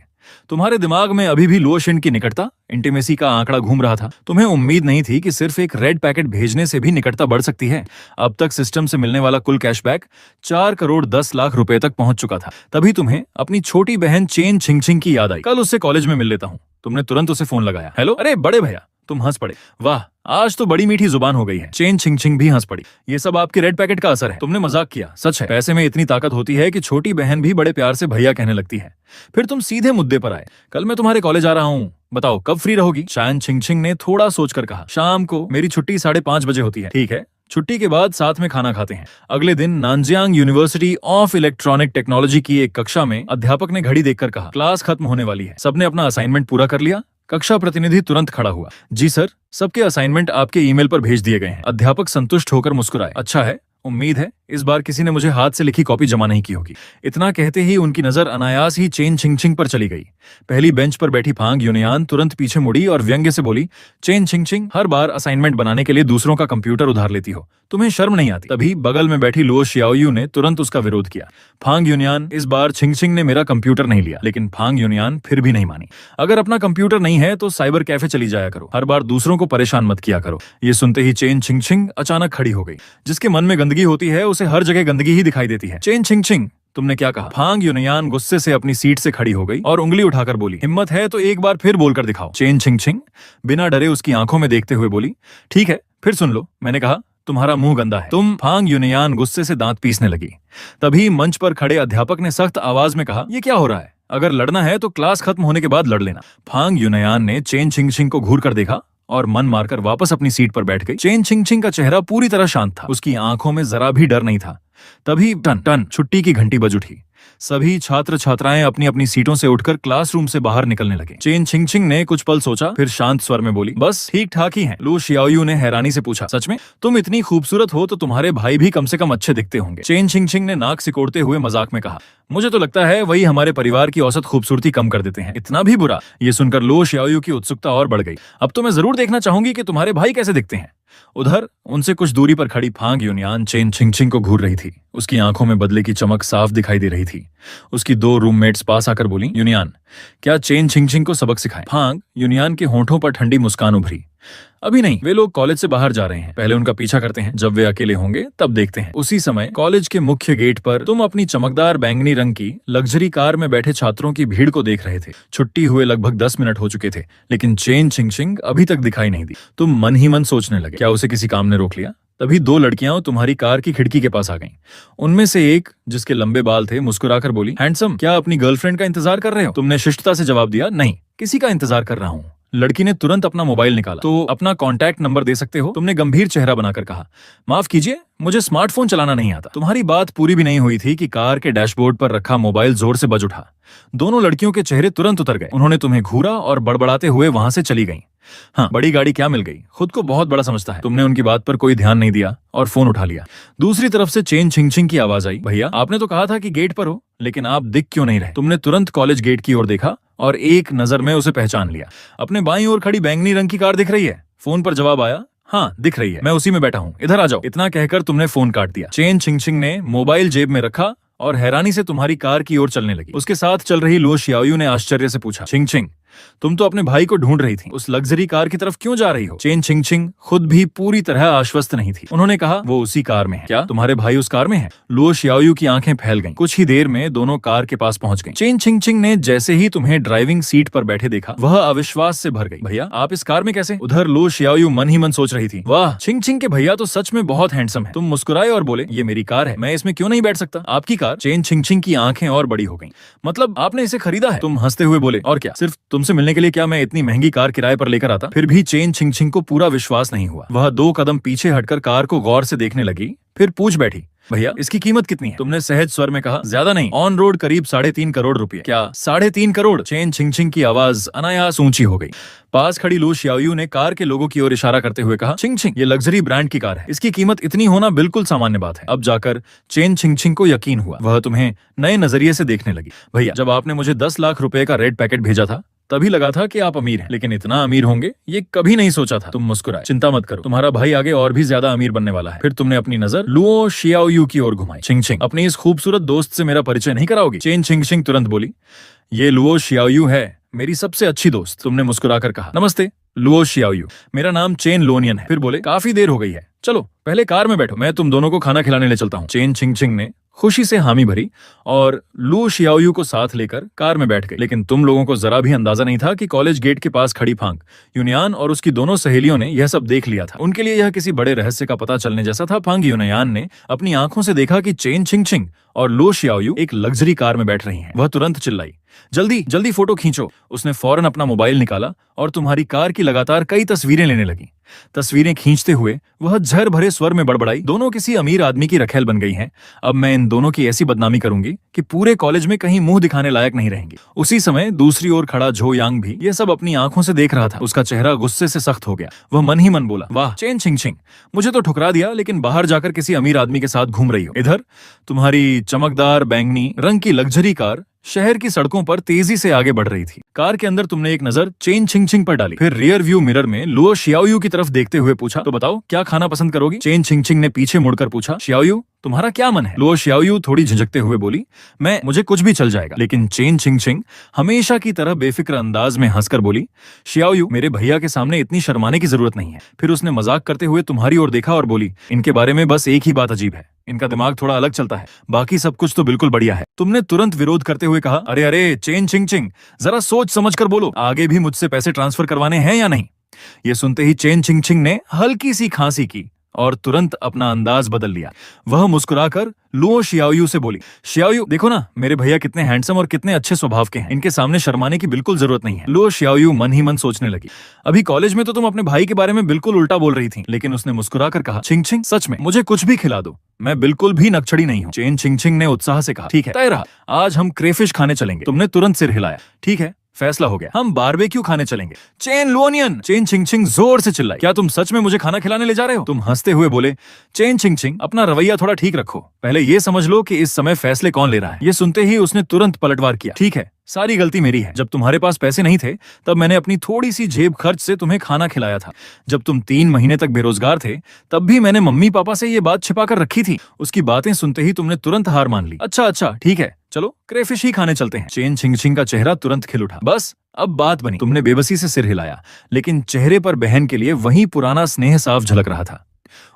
तुम्हारे दिमाग में अभी भी लुओ शिन की निकटता, इंटीमेसी का आंकड़ा घूम रहा था। तुम्हें उम्मीद नहीं थी कि सिर्फ एक रेड पैकेट भेजने से भी निकटता बढ़ सकती है। अब तक सिस्टम से मिलने वाला कुल कैशबैक 4 करोड़ 10 लाख रुपए तक पहुंच चुका था। तभी तुम्हें अपनी छोटी बहन चेन छिंगछिंग की याद आई। कल उससे कॉलेज में मिल लेता हूँ। तुमने तुरंत उसे फोन लगाया। हेलो, अरे बड़े भैया। तुम हंस पड़े। वाह, आज तो बड़ी मीठी जुबान हो गई है। चेन छिंगछिंग भी हंस पड़ी। ये सब आपके रेड पैकेट का असर है। तुमने मजाक किया, सच है। पैसे में इतनी ताकत होती है कि छोटी बहन भी बड़े प्यार से भैया कहने लगती है। फिर तुम सीधे मुद्दे पर आए। कल मैं तुम्हारे कॉलेज आ रहा हूँ, बताओ कब फ्री रहोगी? चैन छिंगछिंग ने थोड़ा सोचकर कहा, शाम को। मेरी छुट्टी 5:30 बजे होती है। ठीक है, छुट्टी के बाद साथ में खाना खाते हैं। अगले दिन नानजियांग यूनिवर्सिटी ऑफ इलेक्ट्रॉनिक टेक्नोलॉजी की एक कक्षा में अध्यापक ने घड़ी देखकर कहा, क्लास खत्म होने वाली है। सबने अपना असाइनमेंट पूरा कर लिया? कक्षा प्रतिनिधि तुरंत खड़ा हुआ। जी सर, सबके असाइनमेंट आपके ईमेल पर भेज दिए गए हैं। अध्यापक संतुष्ट होकर मुस्कुराए। अच्छा है, उम्मीद है इस बार किसी ने मुझे हाथ से लिखी कॉपी जमा नहीं की होगी। इतना कहते ही उनकी नजर अनायास ही चेन छिंगछिंग पर चली गई। पहली बेंच पर बैठी फांग यूनियान तुरंत पीछे मुड़ी और व्यंग्य से बोली, चेन छिंगछिंग, हर बार असाइनमेंट बनाने के लिए दूसरों का कंप्यूटर उधार लेती हो, तुम्हें शर्म नहीं आती? तभी बगल में बैठी लो शियाओयू ने तुरंत उसका विरोध किया। फांग यूनियान, इस बार छिंगछिंग ने मेरा कंप्यूटर नहीं लिया। लेकिन फांग यूनियान फिर भी नहीं मानी। अगर अपना कंप्यूटर नहीं है तो साइबर कैफे चली जाया करो, हर बार दूसरों को परेशान मत किया करो। ये सुनते ही चेन छिंगछिंग अचानक खड़ी हो गई। जिसके मन में गंदगी होती है उसे हर जगह गंदगी ही दिखाई देती है। चेन छिंगछिंग, तुमने क्या कहा? फांग यूनियान गुस्से से अपनी सीट से खड़ी हो गई और उंगली उठाकर बोली, हिम्मत है तो एक बार फिर बोलकर दिखाओ। चेन छिंगछिंग बिना डरे उसकी आंखों में देखते हुए बोली, ठीक है, फिर सुन लो, मैंने कहा तुम्हारा मुंह गंदा है। तुम? फांग यूनियान गुस्से से दांत पीसने लगी। तभी मंच पर खड़े अध्यापक ने सख्त आवाज में कहा, ये क्या हो रहा है? अगर लड़ना है तो क्लास खत्म होने के बाद लड़ लेना। फांग यूनियान ने चेन छिंगछिंग को घूर कर देखा और मन मारकर वापस अपनी सीट पर बैठ गई। चेन छिंगछिंग का चेहरा पूरी तरह शांत था, उसकी आंखों में जरा भी डर नहीं था। तभी टन टन छुट्टी की घंटी बज उठी। सभी छात्र छात्राएं अपनी अपनी सीटों से उठकर क्लासरूम से बाहर निकलने लगे। चेन छिंगछिंग ने कुछ पल सोचा, फिर शांत स्वर में बोली, बस ठीक ठाक ही हैं। लो शियाओयू ने हैरानी से पूछा, सच में? तुम इतनी खूबसूरत हो तो तुम्हारे भाई भी कम से कम अच्छे दिखते होंगे। चेन छिंगछिंग ने नाक सिकोड़ते हुए मजाक में कहा, मुझे तो लगता है वही हमारे परिवार की औसत खूबसूरती कम कर देते हैं। इतना भी बुरा? ये सुनकर लो शियाओयू की उत्सुकता और बढ़ गई। अब तो मैं जरूर देखना चाहूंगी कि तुम्हारे भाई कैसे दिखते हैं। उधर उनसे कुछ दूरी पर खड़ी फांग यूनियान चेन छिंगछिंग को घूर रही थी। उसकी आंखों में बदले की चमक साफ दिखाई दे रही थी। उसकी दो रूममेट्स पास आकर बोली, यूनियान, क्या चेन छिंगछिंग को सबक सिखाएं? फांग यूनियान के होंठों पर ठंडी मुस्कान उभरी। अभी नहीं, वे लोग कॉलेज से बाहर जा रहे हैं, पहले उनका पीछा करते हैं, जब वे अकेले होंगे तब देखते हैं। उसी समय कॉलेज के मुख्य गेट पर तुम अपनी चमकदार बैंगनी रंग की लग्जरी कार में बैठे छात्रों की भीड़ को देख रहे थे। छुट्टी हुए लगभग 10 मिनट हो चुके थे, लेकिन चेन छिंगछिंग अभी तक दिखाई नहीं दी। तुम मन ही मन सोचने लगे, क्या उसे किसी काम ने रोक लिया? तभी दो लड़कियां तुम्हारी कार की खिड़की के पास आ गईं। उनमें से एक, जिसके लंबे बाल थे, मुस्कुराकर बोली, हैंडसम, क्या अपनी गर्लफ्रेंड का इंतजार कर रहे हो? तुमने शिष्टता से जवाब दिया, नहीं, किसी का इंतजार कर रहा हूँ। लड़की ने तुरंत अपना मोबाइल निकाला। तो अपना कॉन्टैक्ट नंबर दे सकते हो? तुमने गंभीर चेहरा बनाकर कहा, माफ कीजिए, मुझे स्मार्टफोन चलाना नहीं आता। तुम्हारी बात पूरी भी नहीं हुई थी कि कार के डैशबोर्ड पर रखा मोबाइल जोर से बज उठा। दोनों लड़कियों के चेहरे तुरंत उतर गए। उन्होंने तुम्हें घूरा और बड़बड़ाते हुए वहां से चली गईं। हाँ, बड़ी गाड़ी क्या मिल गई, खुद को बहुत बड़ा समझता है। तुमने उनकी बात पर कोई ध्यान नहीं दिया और फोन उठा लिया। दूसरी तरफ से चेन छिंगछिंग की आवाज आई, भैया आपने तो कहा था कि गेट पर हो, लेकिन आप दिख क्यों नहीं रहे? तुमने तुरंत कॉलेज गेट की ओर देखा और एक नजर में उसे पहचान लिया। अपने बाईं ओर खड़ी बैंगनी रंग की कार दिख रही है? फोन पर जवाब आया, हाँ दिख रही है, मैं उसी में बैठा हूँ, इधर आ जाओ। इतना कहकर तुमने फोन काट दिया। चेन छिंगछिंग ने मोबाइल जेब में रखा और हैरानी से तुम्हारी कार की ओर चलने लगी। उसके साथ चल रही लो शियाओयू ने आश्चर्य से पूछा, छिंगछिंग, तुम तो अपने भाई को ढूंढ रही थी, उस लग्जरी कार की तरफ क्यों जा रही हो? चेन छिंगछिंग खुद भी पूरी तरह आश्वस्त नहीं थी। उन्होंने कहा, वो उसी कार में है। क्या तुम्हारे भाई उस कार में है? लो शियाओयू की आंखें फैल गईं। कुछ ही देर में दोनों कार के पास पहुंच गईं। चेन छिंगछिंग ने जैसे ही तुम्हें ड्राइविंग सीट पर बैठे देखा, वह अविश्वास से भर गई। भैया आप इस कार में कैसे? उधर लो शियाओयू मन ही मन सोच रही थी, वाह, छिंगछिंग के भैया तो सच में बहुत हैंडसम है। तुम मुस्कुराए और बोले, ये मेरी कार है, मैं इसमें क्यों नहीं बैठ सकता? आपकी कार? चेन छिंगछिंग की आंखें और बड़ी हो गईं। मतलब आपने इसे खरीदा है? तुम हंसते हुए बोले, और क्या, सिर्फ तुमसे मिलने के लिए क्या मैं इतनी महंगी कार किराए पर लेकर आता? फिर भी चेन छिंगछिंग को पूरा विश्वास नहीं हुआ। वह 2 कदम पीछे हटकर कार को गौर से देखने लगी, फिर पूछ बैठी, भैया इसकी कीमत कितनी है? तुमने सहज स्वर में कहा, ज्यादा नहीं, ऑन रोड करीब 3.5 करोड़ रुपए। क्या 3.5 करोड़? चेन छिंगछिंग की आवाज अनायास ऊंची हो गई। पास खड़ी लो शियाओयू ने कार के लोगों की ओर इशारा करते हुए कहा, छिंगछिंग, ये लग्जरी ब्रांड की कार है, इसकी कीमत इतनी होना बिल्कुल सामान्य बात है। अब जाकर चेन छिंगछिंग को यकीन हुआ, वह तुम्हें नए नजरिए से देखने लगी। भैया जब आपने मुझे 10 लाख रुपए का रेड पैकेट भेजा था, तभी लगा था कि आप अमीर हैं, लेकिन इतना अमीर होंगे ये कभी नहीं सोचा था। तुम मुस्कुराए, चिंता मत करो, तुम्हारा भाई आगे और भी ज्यादा अमीर बनने वाला है। फिर तुमने अपनी नजर लुओ शियाओयू की ओर घुमाई। छिंगछिंग, अपनी इस खूबसूरत दोस्त से मेरा परिचय नहीं कराओगी? चेन छिंगछिंग तुरंत बोली, ये लुओ शियाओयू है, मेरी सबसे अच्छी दोस्त। तुमने मुस्कुराकर कहा, नमस्ते लुओ शियाओयू, मेरा नाम चेन लोनियन है। फिर बोले, काफी देर हो गई है, चलो पहले कार में बैठो, मैं तुम दोनों को खाना खिलाने ले चलता हूँ। चेन छिंगछिंग ने खुशी से हामी भरी और लू शियाओयू को साथ लेकर कार में बैठ गई। लेकिन तुम लोगों को जरा भी अंदाजा नहीं था कि कॉलेज गेट के पास खड़ी फांग यूनियान और उसकी दोनों सहेलियों ने यह सब देख लिया था। उनके लिए यह किसी बड़े रहस्य का पता चलने जैसा था। फांग यूनियान ने अपनी आंखों से देखा कि चेन छिंगछिंग और लो शियाओयू एक लग्जरी कार में बैठ रही हैं। वह तुरंत चिल्लाई, जल्दी जल्दी फोटो खींचो। उसने फौरन अपना मोबाइल निकाला और तुम्हारी कार की लगातार कई तस्वीरें लेने लगी। तस्वीरें खींचते हुए वह झर भरे स्वर में बड़बड़ाई, दोनों किसी अमीर आदमी की रखेल बन गई हैं। अब मैं इन दोनों की ऐसी बदनामी करूंगी कि पूरे कॉलेज में कहीं मुंह दिखाने लायक नहीं रहेंगी। उसी समय दूसरी ओर खड़ा झो यांग भी ये सब अपनी आंखों से देख रहा था। उसका चेहरा गुस्से से सख्त हो गया। वह मन ही मन बोला, वाह चेन छिंग छिंग, मुझे तो ठुकरा दिया, लेकिन बाहर जाकर किसी अमीर आदमी के साथ घूम रही हो। इधर तुम्हारी चमकदार बैंगनी रंग की लग्जरी कार शहर की सड़कों पर तेजी से आगे बढ़ रही थी। कार के अंदर तुमने एक नजर चेन छिंग छिंग पर डाली, फिर रियर व्यू मिरर में लुओ शियाओयू की तरफ देखते हुए पूछा, तो बताओ क्या खाना पसंद करोगी? चेन छिंग छिंग ने पीछे मुड़कर पूछा, शियाओयू तुम्हारा क्या मन है? लुओ शियाओयू थोड़ी झिझकते हुए बोली, मुझे कुछ भी चल जाएगा। लेकिन चेन छिंग छिंग हमेशा की तरह बेफिक्र अंदाज में हंसकर बोली, शियाओयू मेरे भैया के सामने इतनी शर्माने की जरूरत नहीं है। फिर उसने मजाक करते हुए तुम्हारी ओर देखा और बोली, इनके बारे में बस एक ही बात अजीब है, इनका दिमाग थोड़ा अलग चलता है, बाकी सब कुछ तो बिल्कुल बढ़िया है। तुमने तुरंत विरोध करते हुए कहा, अरे अरे चेन छिंग छिंग, जरा सोच समझ कर बोलो, आगे भी मुझसे पैसे ट्रांसफर करवाने हैं या नहीं? ये सुनते ही चेन छिंग छिंग ने हल्की सी खांसी की और तुरंत अपना अंदाज बदल लिया। वह मुस्कुराकर लुओ शियाओयू से बोली, शियाओयू देखो ना मेरे भैया कितने हैंडसम और कितने अच्छे स्वभाव के हैं, इनके सामने शर्माने की बिल्कुल जरूरत नहीं है। लुओ शियाओयू मन ही मन सोचने लगी, अभी कॉलेज में तो तुम अपने भाई के बारे में बिल्कुल उल्टा बोल रही थी, लेकिन उसने मुस्कुराकर कहा, छिंग छिंग सच में मुझे कुछ भी खिला दो, मैं बिल्कुल भी नकचड़ी नहीं हूँ। चेन छिंग छिंग ने उत्साह से कहा, ठीक है तय रहा, आज हम क्रेफिश खाने चलेंगे। तुमने तुरंत सिर हिलाया, ठीक है फैसला हो गया, हम बारबेक्यू खाने चलेंगे। चेन लुओनियन, चेन छिंग छिंग जोर से चिल्लाई, क्या तुम सच में मुझे खाना खिलाने ले जा रहे हो? तुम हंसते हुए बोले, चेन छिंग छिंग अपना रवैया थोड़ा ठीक रखो, पहले ये समझ लो कि इस समय फैसले कौन ले रहा है। ये सुनते ही उसने तुरंत पलटवार किया, ठीक है सारी गलती मेरी है, जब तुम्हारे पास पैसे नहीं थे तब मैंने अपनी थोड़ी सी जेब खर्च से तुम्हें खाना खिलाया था। जब तुम 3 महीने तक बेरोजगार थे तब भी मैंने मम्मी पापा से ये बात छिपा कर रखी थी। उसकी बातें सुनते ही तुमने तुरंत हार मान ली। अच्छा ठीक है चलो क्रेफिश ही खाने चलते हैं। चेन छिंग छिंग का चेहरा तुरंत खिल उठा, बस अब बात बनी। तुमने बेबसी से सिर हिलाया, लेकिन चेहरे पर बहन के लिए वही पुराना स्नेह साफ झलक रहा था।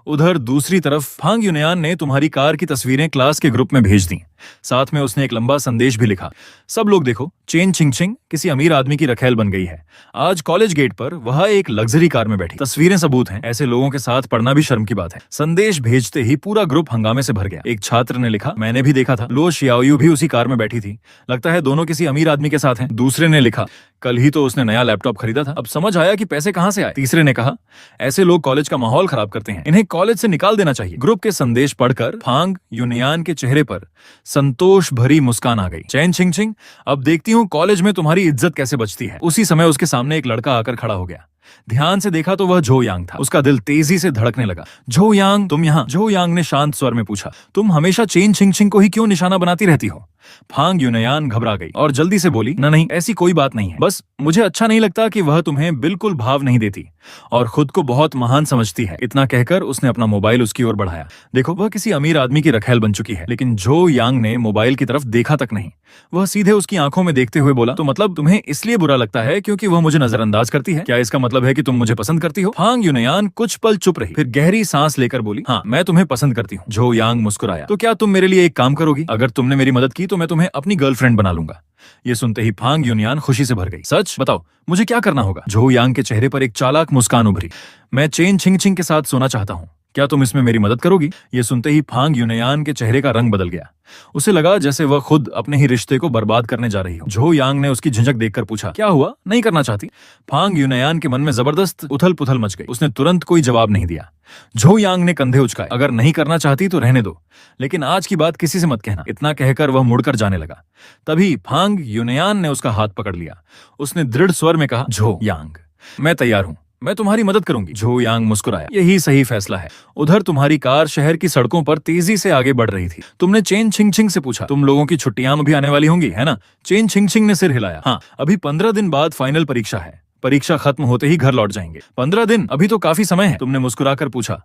उधर दूसरी तरफ फांग यूनयान ने तुम्हारी कार की तस्वीरें क्लास के ग्रुप में भेज दी। साथ में उसने एक लंबा संदेश भी लिखा, सब लोग देखो चेन छिंग छिंग किसी अमीर आदमी की रखेल बन गई है। आज कॉलेज गेट पर वह एक लग्जरी कार में बैठी, तस्वीरें सबूत हैं, ऐसे लोगों के साथ पढ़ना भी शर्म की बात है। संदेश भेजते ही पूरा ग्रुप हंगामे से भर गया। एक छात्र ने लिखा, मैंने भी देखा था, लो शियाओयू भी उसी कार में बैठी थी, लगता है दोनों किसी अमीर आदमी के साथ हैं। दूसरे ने लिखा, कल ही तो उसने नया लैपटॉप खरीदा था, अब समझ आया कि पैसे कहां से आए। तीसरे ने कहा, ऐसे लोग कॉलेज का माहौल खराब करते हैं, इन्हें कॉलेज से निकाल देना चाहिए। ग्रुप के संदेश पढ़कर फांग यूनयान के चेहरे पर संतोष भरी मुस्कान आ गई। चेन छिंग छिंग, अब देखती हूँ कॉलेज में तुम्हारी इज्जत कैसे बचती है। उसी समय उसके सामने एक लड़का आकर खड़ा हो गया। ध्यान से देखा तो वह झो यांग था। उसका दिल तेजी से धड़कने लगा। झो यांग तुम यहाँ? झो यांग ने शांत स्वर में पूछा, तुम हमेशा चेन छिंग छिंग को ही क्यों निशाना बनाती रहती हो? फांग यूनयान घबरा गई और जल्दी से बोली, नहीं ऐसी कोई बात नहीं है, बस मुझे अच्छा नहीं लगता कि वह तुम्हें बिल्कुल भाव नहीं देती और खुद को बहुत महान समझती है। इतना कहकर उसने अपना मोबाइल उसकी ओर बढ़ाया। देखो वह किसी अमीर आदमी की रखेल बन चुकी है। लेकिन झो यांग ने मोबाइल की तरफ देखा तक नहीं। वह सीधे उसकी आंखों में देखते हुए बोला, तो मतलब तुम्हें इसलिए बुरा लगता है क्योंकि वह मुझे नजरअंदाज करती है? क्या इसका मतलब है कि तुम मुझे पसंद करती हो? फांग यूनयान कुछ पल चुप रही, फिर गहरी सांस लेकर बोली, हाँ मैं तुम्हें पसंद करती हूँ। झो यांग मुस्कुराया, तो क्या तुम मेरे लिए एक काम करोगी? अगर तुमने मेरी मदद की तो मैं तुम्हें अपनी गर्लफ्रेंड बना लूंगा। ये सुनते ही फांग यूनयान खुशी से भर गई। सच बताओ मुझे क्या करना होगा? झो यांग के चेहरे पर एक चालाक मुस्कान उभरी। मैं चेन छिंग छिंग के साथ सोना चाहता हूँ, क्या तुम इसमें मेरी मदद करोगी? ये सुनते ही फांग यूनयान के चेहरे का रंग बदल गया। उसे लगा जैसे वह खुद अपने ही रिश्ते को बर्बाद करने जा रही हो। झो यांग ने उसकी झिझक देखकर पूछा, क्या हुआ, नहीं करना चाहती? फांग यूनयान के मन में जबरदस्त उथल पुथल मच गई। उसने तुरंत कोई जवाब नहीं दिया। झो यांग ने कंधे उचकाए, अगर नहीं करना चाहती तो रहने दो, लेकिन आज की बात किसी से मत कहना। इतना कहकर वह मुड़कर जाने लगा। तभी फांग यूनयान ने उसका हाथ पकड़ लिया। उसने दृढ़ स्वर में कहा, झो यांग मैं तैयार हूँ, मैं तुम्हारी मदद करूंगी। झो यांग मुस्कुराया, यही सही फैसला है। उधर तुम्हारी कार शहर की सड़कों पर तेजी से आगे बढ़ रही थी। तुमने चेन छिंग छिंग से पूछा, तुम लोगों की छुट्टियां भी आने वाली होंगी है ना? चेन छिंग छिंग ने सिर हिलाया, हाँ अभी 15 दिन बाद फाइनल परीक्षा है, परीक्षा खत्म होते ही घर लौट जाएंगे। 15 दिन? अभी तो काफी समय है। तुमने मुस्कुराकर पूछा,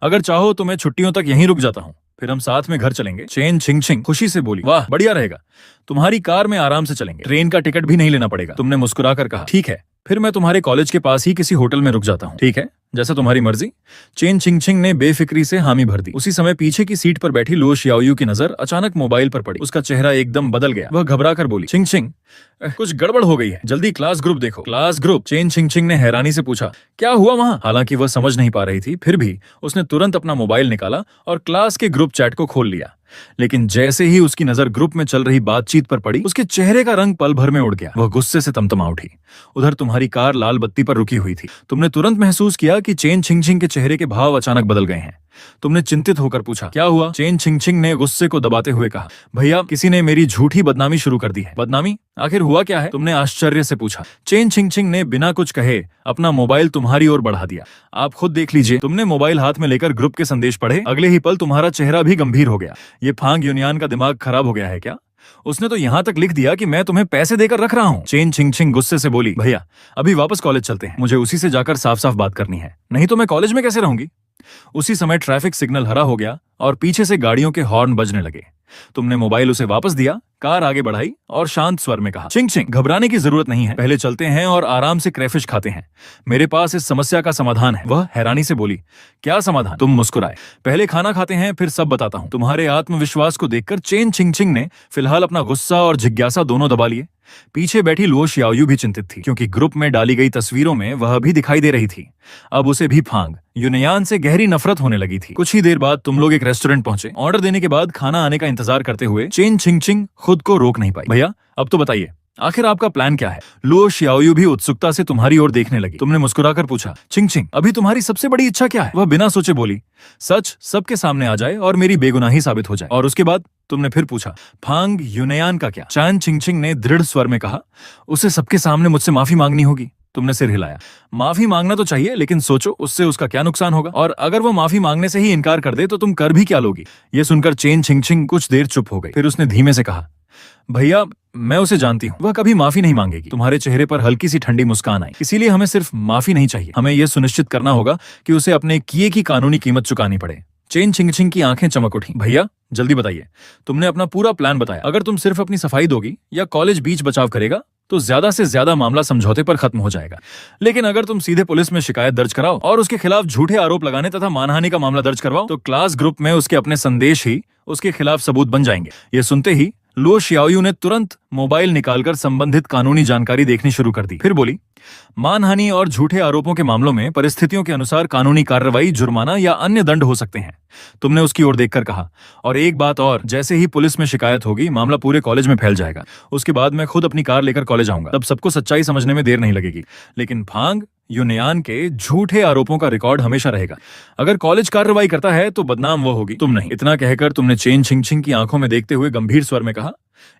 अगर चाहो तो मैं छुट्टियों तक यहीं रुक जाता हूँ, फिर हम साथ में घर चलेंगे। चेन छिंग छिंग खुशी से बोली, वाह बढ़िया रहेगा, तुम्हारी कार में आराम से चलेंगे, ट्रेन का टिकट भी नहीं लेना पड़ेगा। तुमने मुस्कुराकर कहा, ठीक है फिर मैं तुम्हारे कॉलेज के पास ही किसी होटल में रुक जाता हूँ। ठीक है जैसा तुम्हारी मर्जी। चेन चिंगचिंग ने बेफिक्री से हामी भर दी। उसी समय पीछे की सीट पर बैठी लुओ शियाओयू की नजर अचानक मोबाइल पर पड़ी। उसका चेहरा एकदम बदल गया। वह घबरा कर बोली, चिंगचिंग, कुछ गड़बड़ हो गई है, जल्दी क्लास ग्रुप देखो। Class group? चेन चिंगचिंग ने हैरानी से पूछा, क्या हुआ वहां? हालांकि वह समझ नहीं पा रही थी, फिर भी उसने तुरंत अपना मोबाइल निकाला और क्लास के ग्रुप चैट को खोल लिया। लेकिन जैसे ही उसकी नजर ग्रुप में चल रही बातचीत पर पड़ी, उसके चेहरे का रंग पल भर में उड़ गया। वह गुस्से से तमतमा उठी। उधर तुम्हारी कार लाल बत्ती पर रुकी हुई थी। तुमने तुरंत महसूस किया कि चेन चिंगचिंग के चेहरे के भाव अचानक बदल गए हैं। तुमने चिंतित होकर पूछा, क्या हुआ? चेन चिंगचिंग ने गुस्से को दबाते हुए कहा, भैया, किसी ने मेरी झूठी बदनामी शुरू कर दी है। बदनामी? आखिर हुआ क्या है? तुमने आश्चर्य से पूछा। चेन चिंगचिंग ने बिना कुछ कहे अपना मोबाइल तुम्हारी ओर बढ़ा दिया। आप खुद देख लीजिए। तुमने मोबाइल हाथ में लेकर ग्रुप के संदेश पढ़े। अगले ही पल तुम्हारा चेहरा भी गंभीर हो गया। ये फांग यूनियान का दिमाग खराब हो गया है क्या? उसने तो यहाँ तक लिख दिया कि मैं तुम्हें पैसे देकर रख रहा हूँ। चेन चिंगचिंग गुस्से से बोली, भैया, अभी वापस कॉलेज चलते हैं, मुझे उसी से जाकर साफ साफ बात करनी है, नहीं तो मैं कॉलेज में कैसे रहूंगी। उसी समय ट्रैफिक सिग्नल हरा हो गया और पीछे से गाड़ियों के हॉर्न बजने लगे। तुमने मोबाइल उसे वापस दिया, कार आगे बढ़ाई और शांत स्वर में कहा, चिंगचिंग, घबराने की जरूरत नहीं है, पहले चलते हैं और आराम से क्रेफिश खाते हैं। मेरे पास इस समस्या का समाधान है। वह हैरानी से बोली, क्या समाधान? तुम मुस्कुराए। पहले खाना खाते हैं, फिर सब बताता हूं। तुम्हारे आत्मविश्वास को देखकर चेन चिंगचिंग ने फिलहाल अपना गुस्सा और जिज्ञासा दोनों दबा लिए। पीछे बैठी लुओ शियाओयू भी चिंतित थी, क्योंकि ग्रुप में डाली गई तस्वीरों में वह भी दिखाई दे रही थी। अब उसे भी फांग यूनियान से गहरी नफरत होने लगी थी। कुछ ही देर बाद तुम लोग एक रेस्टोरेंट पहुंचे। ऑर्डर देने के बाद खाना आने का इंतजार करते हुए चेन चिंगचिंग खुद को रोक नहीं पाई। भैया, अब तो बताइए, आखिर आपका प्लान क्या है? लुओ शियाओयू भी उत्सुकता से तुम्हारी ओर देखने लगी। तुमने मुस्कुराकर पूछा, चिंगचिंग, अभी तुम्हारी सबसे बड़ी इच्छा क्या है? वह बिना सोचे बोली, सच सबके सामने आ जाए और मेरी बेगुनाही साबित हो जाए। और उसके बाद? तुमने फिर पूछा, फांग यूनियान का क्या? चेन चिंगचिंग ने दृढ़ स्वर में कहा, उसे सबके सामने मुझसे माफी मांगनी होगी। तुमने सिर हिलाया। माफी मांगना तो चाहिए, लेकिन सोचो उससे उसका क्या नुकसान होगा, और अगर वो माफी मांगने से ही इनकार कर दे तो तुम कर भी क्या लोगी? ये सुनकर चेन चिंगचिंग कुछ देर चुप हो गई। फिर उसने धीमे से कहा, भैया, मैं उसे जानती हूँ, वह कभी माफी नहीं मांगेगी। तुम्हारे चेहरे पर हल्की सी ठंडी मुस्कान आई। इसीलिए हमें सिर्फ माफी नहीं चाहिए, हमें यह सुनिश्चित करना होगा कि उसे अपने किए की कानूनी कीमत चुकानी पड़े। चेन चिंगचिंग की आंखें चमक उठी। भैया, जल्दी बताइए, तुमने अपना पूरा प्लान बताया। अगर तुम सिर्फ अपनी सफाई दोगी या कॉलेज बीच बचाव करेगा तो ज्यादा से ज्यादा मामला समझौते पर खत्म हो जाएगा। लेकिन अगर तुम सीधे पुलिस में शिकायत दर्ज कराओ और उसके खिलाफ झूठे आरोप लगाने तथा मानहानि का मामला दर्ज करवाओ तो क्लास ग्रुप में उसके अपने संदेश ही उसके खिलाफ सबूत बन जाएंगे। ये सुनते ही लुओ शियाओयू ने तुरंत मोबाइल निकालकर संबंधित कानूनी जानकारी देखनी शुरू कर दी। फिर बोली, मानहानि और झूठे आरोपों के मामलों में परिस्थितियों के अनुसार कानूनी कार्रवाई, जुर्माना या अन्य दंड हो सकते हैं। तुमने उसकी ओर देखकर कहा, और एक बात और, जैसे ही पुलिस में शिकायत होगी मामला पूरे कॉलेज में फैल जाएगा। उसके बाद मैं खुद अपनी कार लेकर कॉलेज आऊंगा, तब सबको सच्चाई समझने में देर नहीं लगेगी। लेकिन फांग यूनियान के झूठे आरोपों का रिकॉर्ड हमेशा रहेगा। अगर कॉलेज कार्रवाई करता है तो बदनाम वो होगी, तुम नहीं। इतना कहकर तुमने चेन चिंगचिंग की आंखों में देखते हुए गंभीर स्वर में कहा,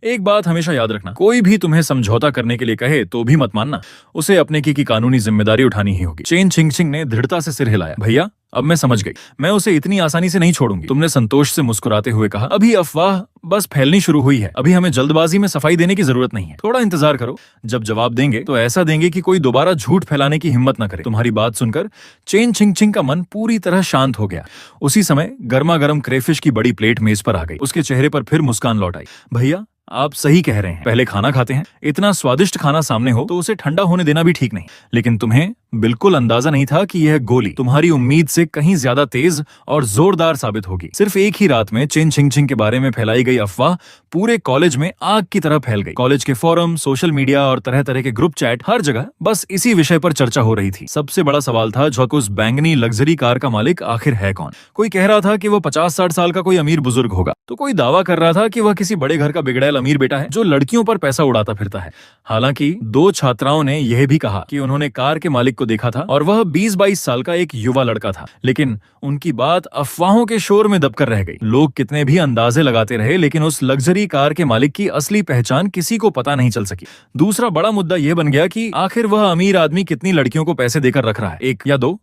एक बात हमेशा याद रखना, कोई भी तुम्हें समझौता करने के लिए कहे तो भी मत मानना, उसे अपने की कानूनी जिम्मेदारी उठानी ही होगी। चेन चिंगचिंग ने दृढ़ता से सिर हिलाया। भैया, अब मैं समझ गई, मैं उसे इतनी आसानी से नहीं छोड़ूंगी। तुमने संतोष से मुस्कुराते हुए कहा, अभी अफवाह बस फैलनी शुरू हुई है, अभी हमें जल्दबाजी में सफाई देने की जरूरत नहीं है। थोड़ा इंतजार करो, जब जवाब देंगे तो ऐसा देंगे कि कोई दोबारा झूठ फैलाने की हिम्मत न करे। तुम्हारी बात सुनकर चेन चिंगचिंग का मन पूरी तरह शांत हो गया। उसी समय गर्मा गर्म क्रेफिश की बड़ी प्लेट मेज पर आ गई। उसके चेहरे पर फिर मुस्कान लौट आई। भैया, आप सही कह रहे हैं, पहले खाना खाते हैं। इतना स्वादिष्ट खाना सामने हो तो उसे ठंडा होने देना भी ठीक नहीं। लेकिन तुम्हें बिल्कुल अंदाजा नहीं था कि यह गोली तुम्हारी उम्मीद से कहीं ज्यादा तेज और जोरदार साबित होगी। सिर्फ एक ही रात में चेन चिंगचिंग के बारे में फैलाई गई अफवाह पूरे कॉलेज में आग की तरह फैल गई। कॉलेज के फोरम, सोशल मीडिया और तरह तरह के ग्रुप चैट, हर जगह बस इसी विषय पर चर्चा हो रही थी। सबसे बड़ा सवाल था, झक उस बैंगनी लग्जरी कार का मालिक आखिर है कौन? कोई कह रहा था कि वो 50-60 साल का कोई अमीर बुजुर्ग होगा, तो कोई दावा कर रहा था कि वह किसी बड़े घर का बिगड़ैल अमीर बेटा है जो लड़कियों पर पैसा उड़ाता फिरता है। हालांकि 2 छात्राओं ने यह भी कहा कि उन्होंने कार के मालिक को देखा था और वह 20-22 साल का एक युवा लड़का था। लेकिन उनकी बात अफवाहों के शोर में दबकर रह गई। लोग कितने भी अंदाजे लगाते रहे, लेकिन उस लग्जरी कार के मालिक की असली पहचान किसी को पता नहीं चल सकी। दूसरा बड़ा मुद्दा यह बन गया कि आखिर वह अमीर आदमी कितनी लड़कियों को पैसे देकर रख रहा है, 1 या 2?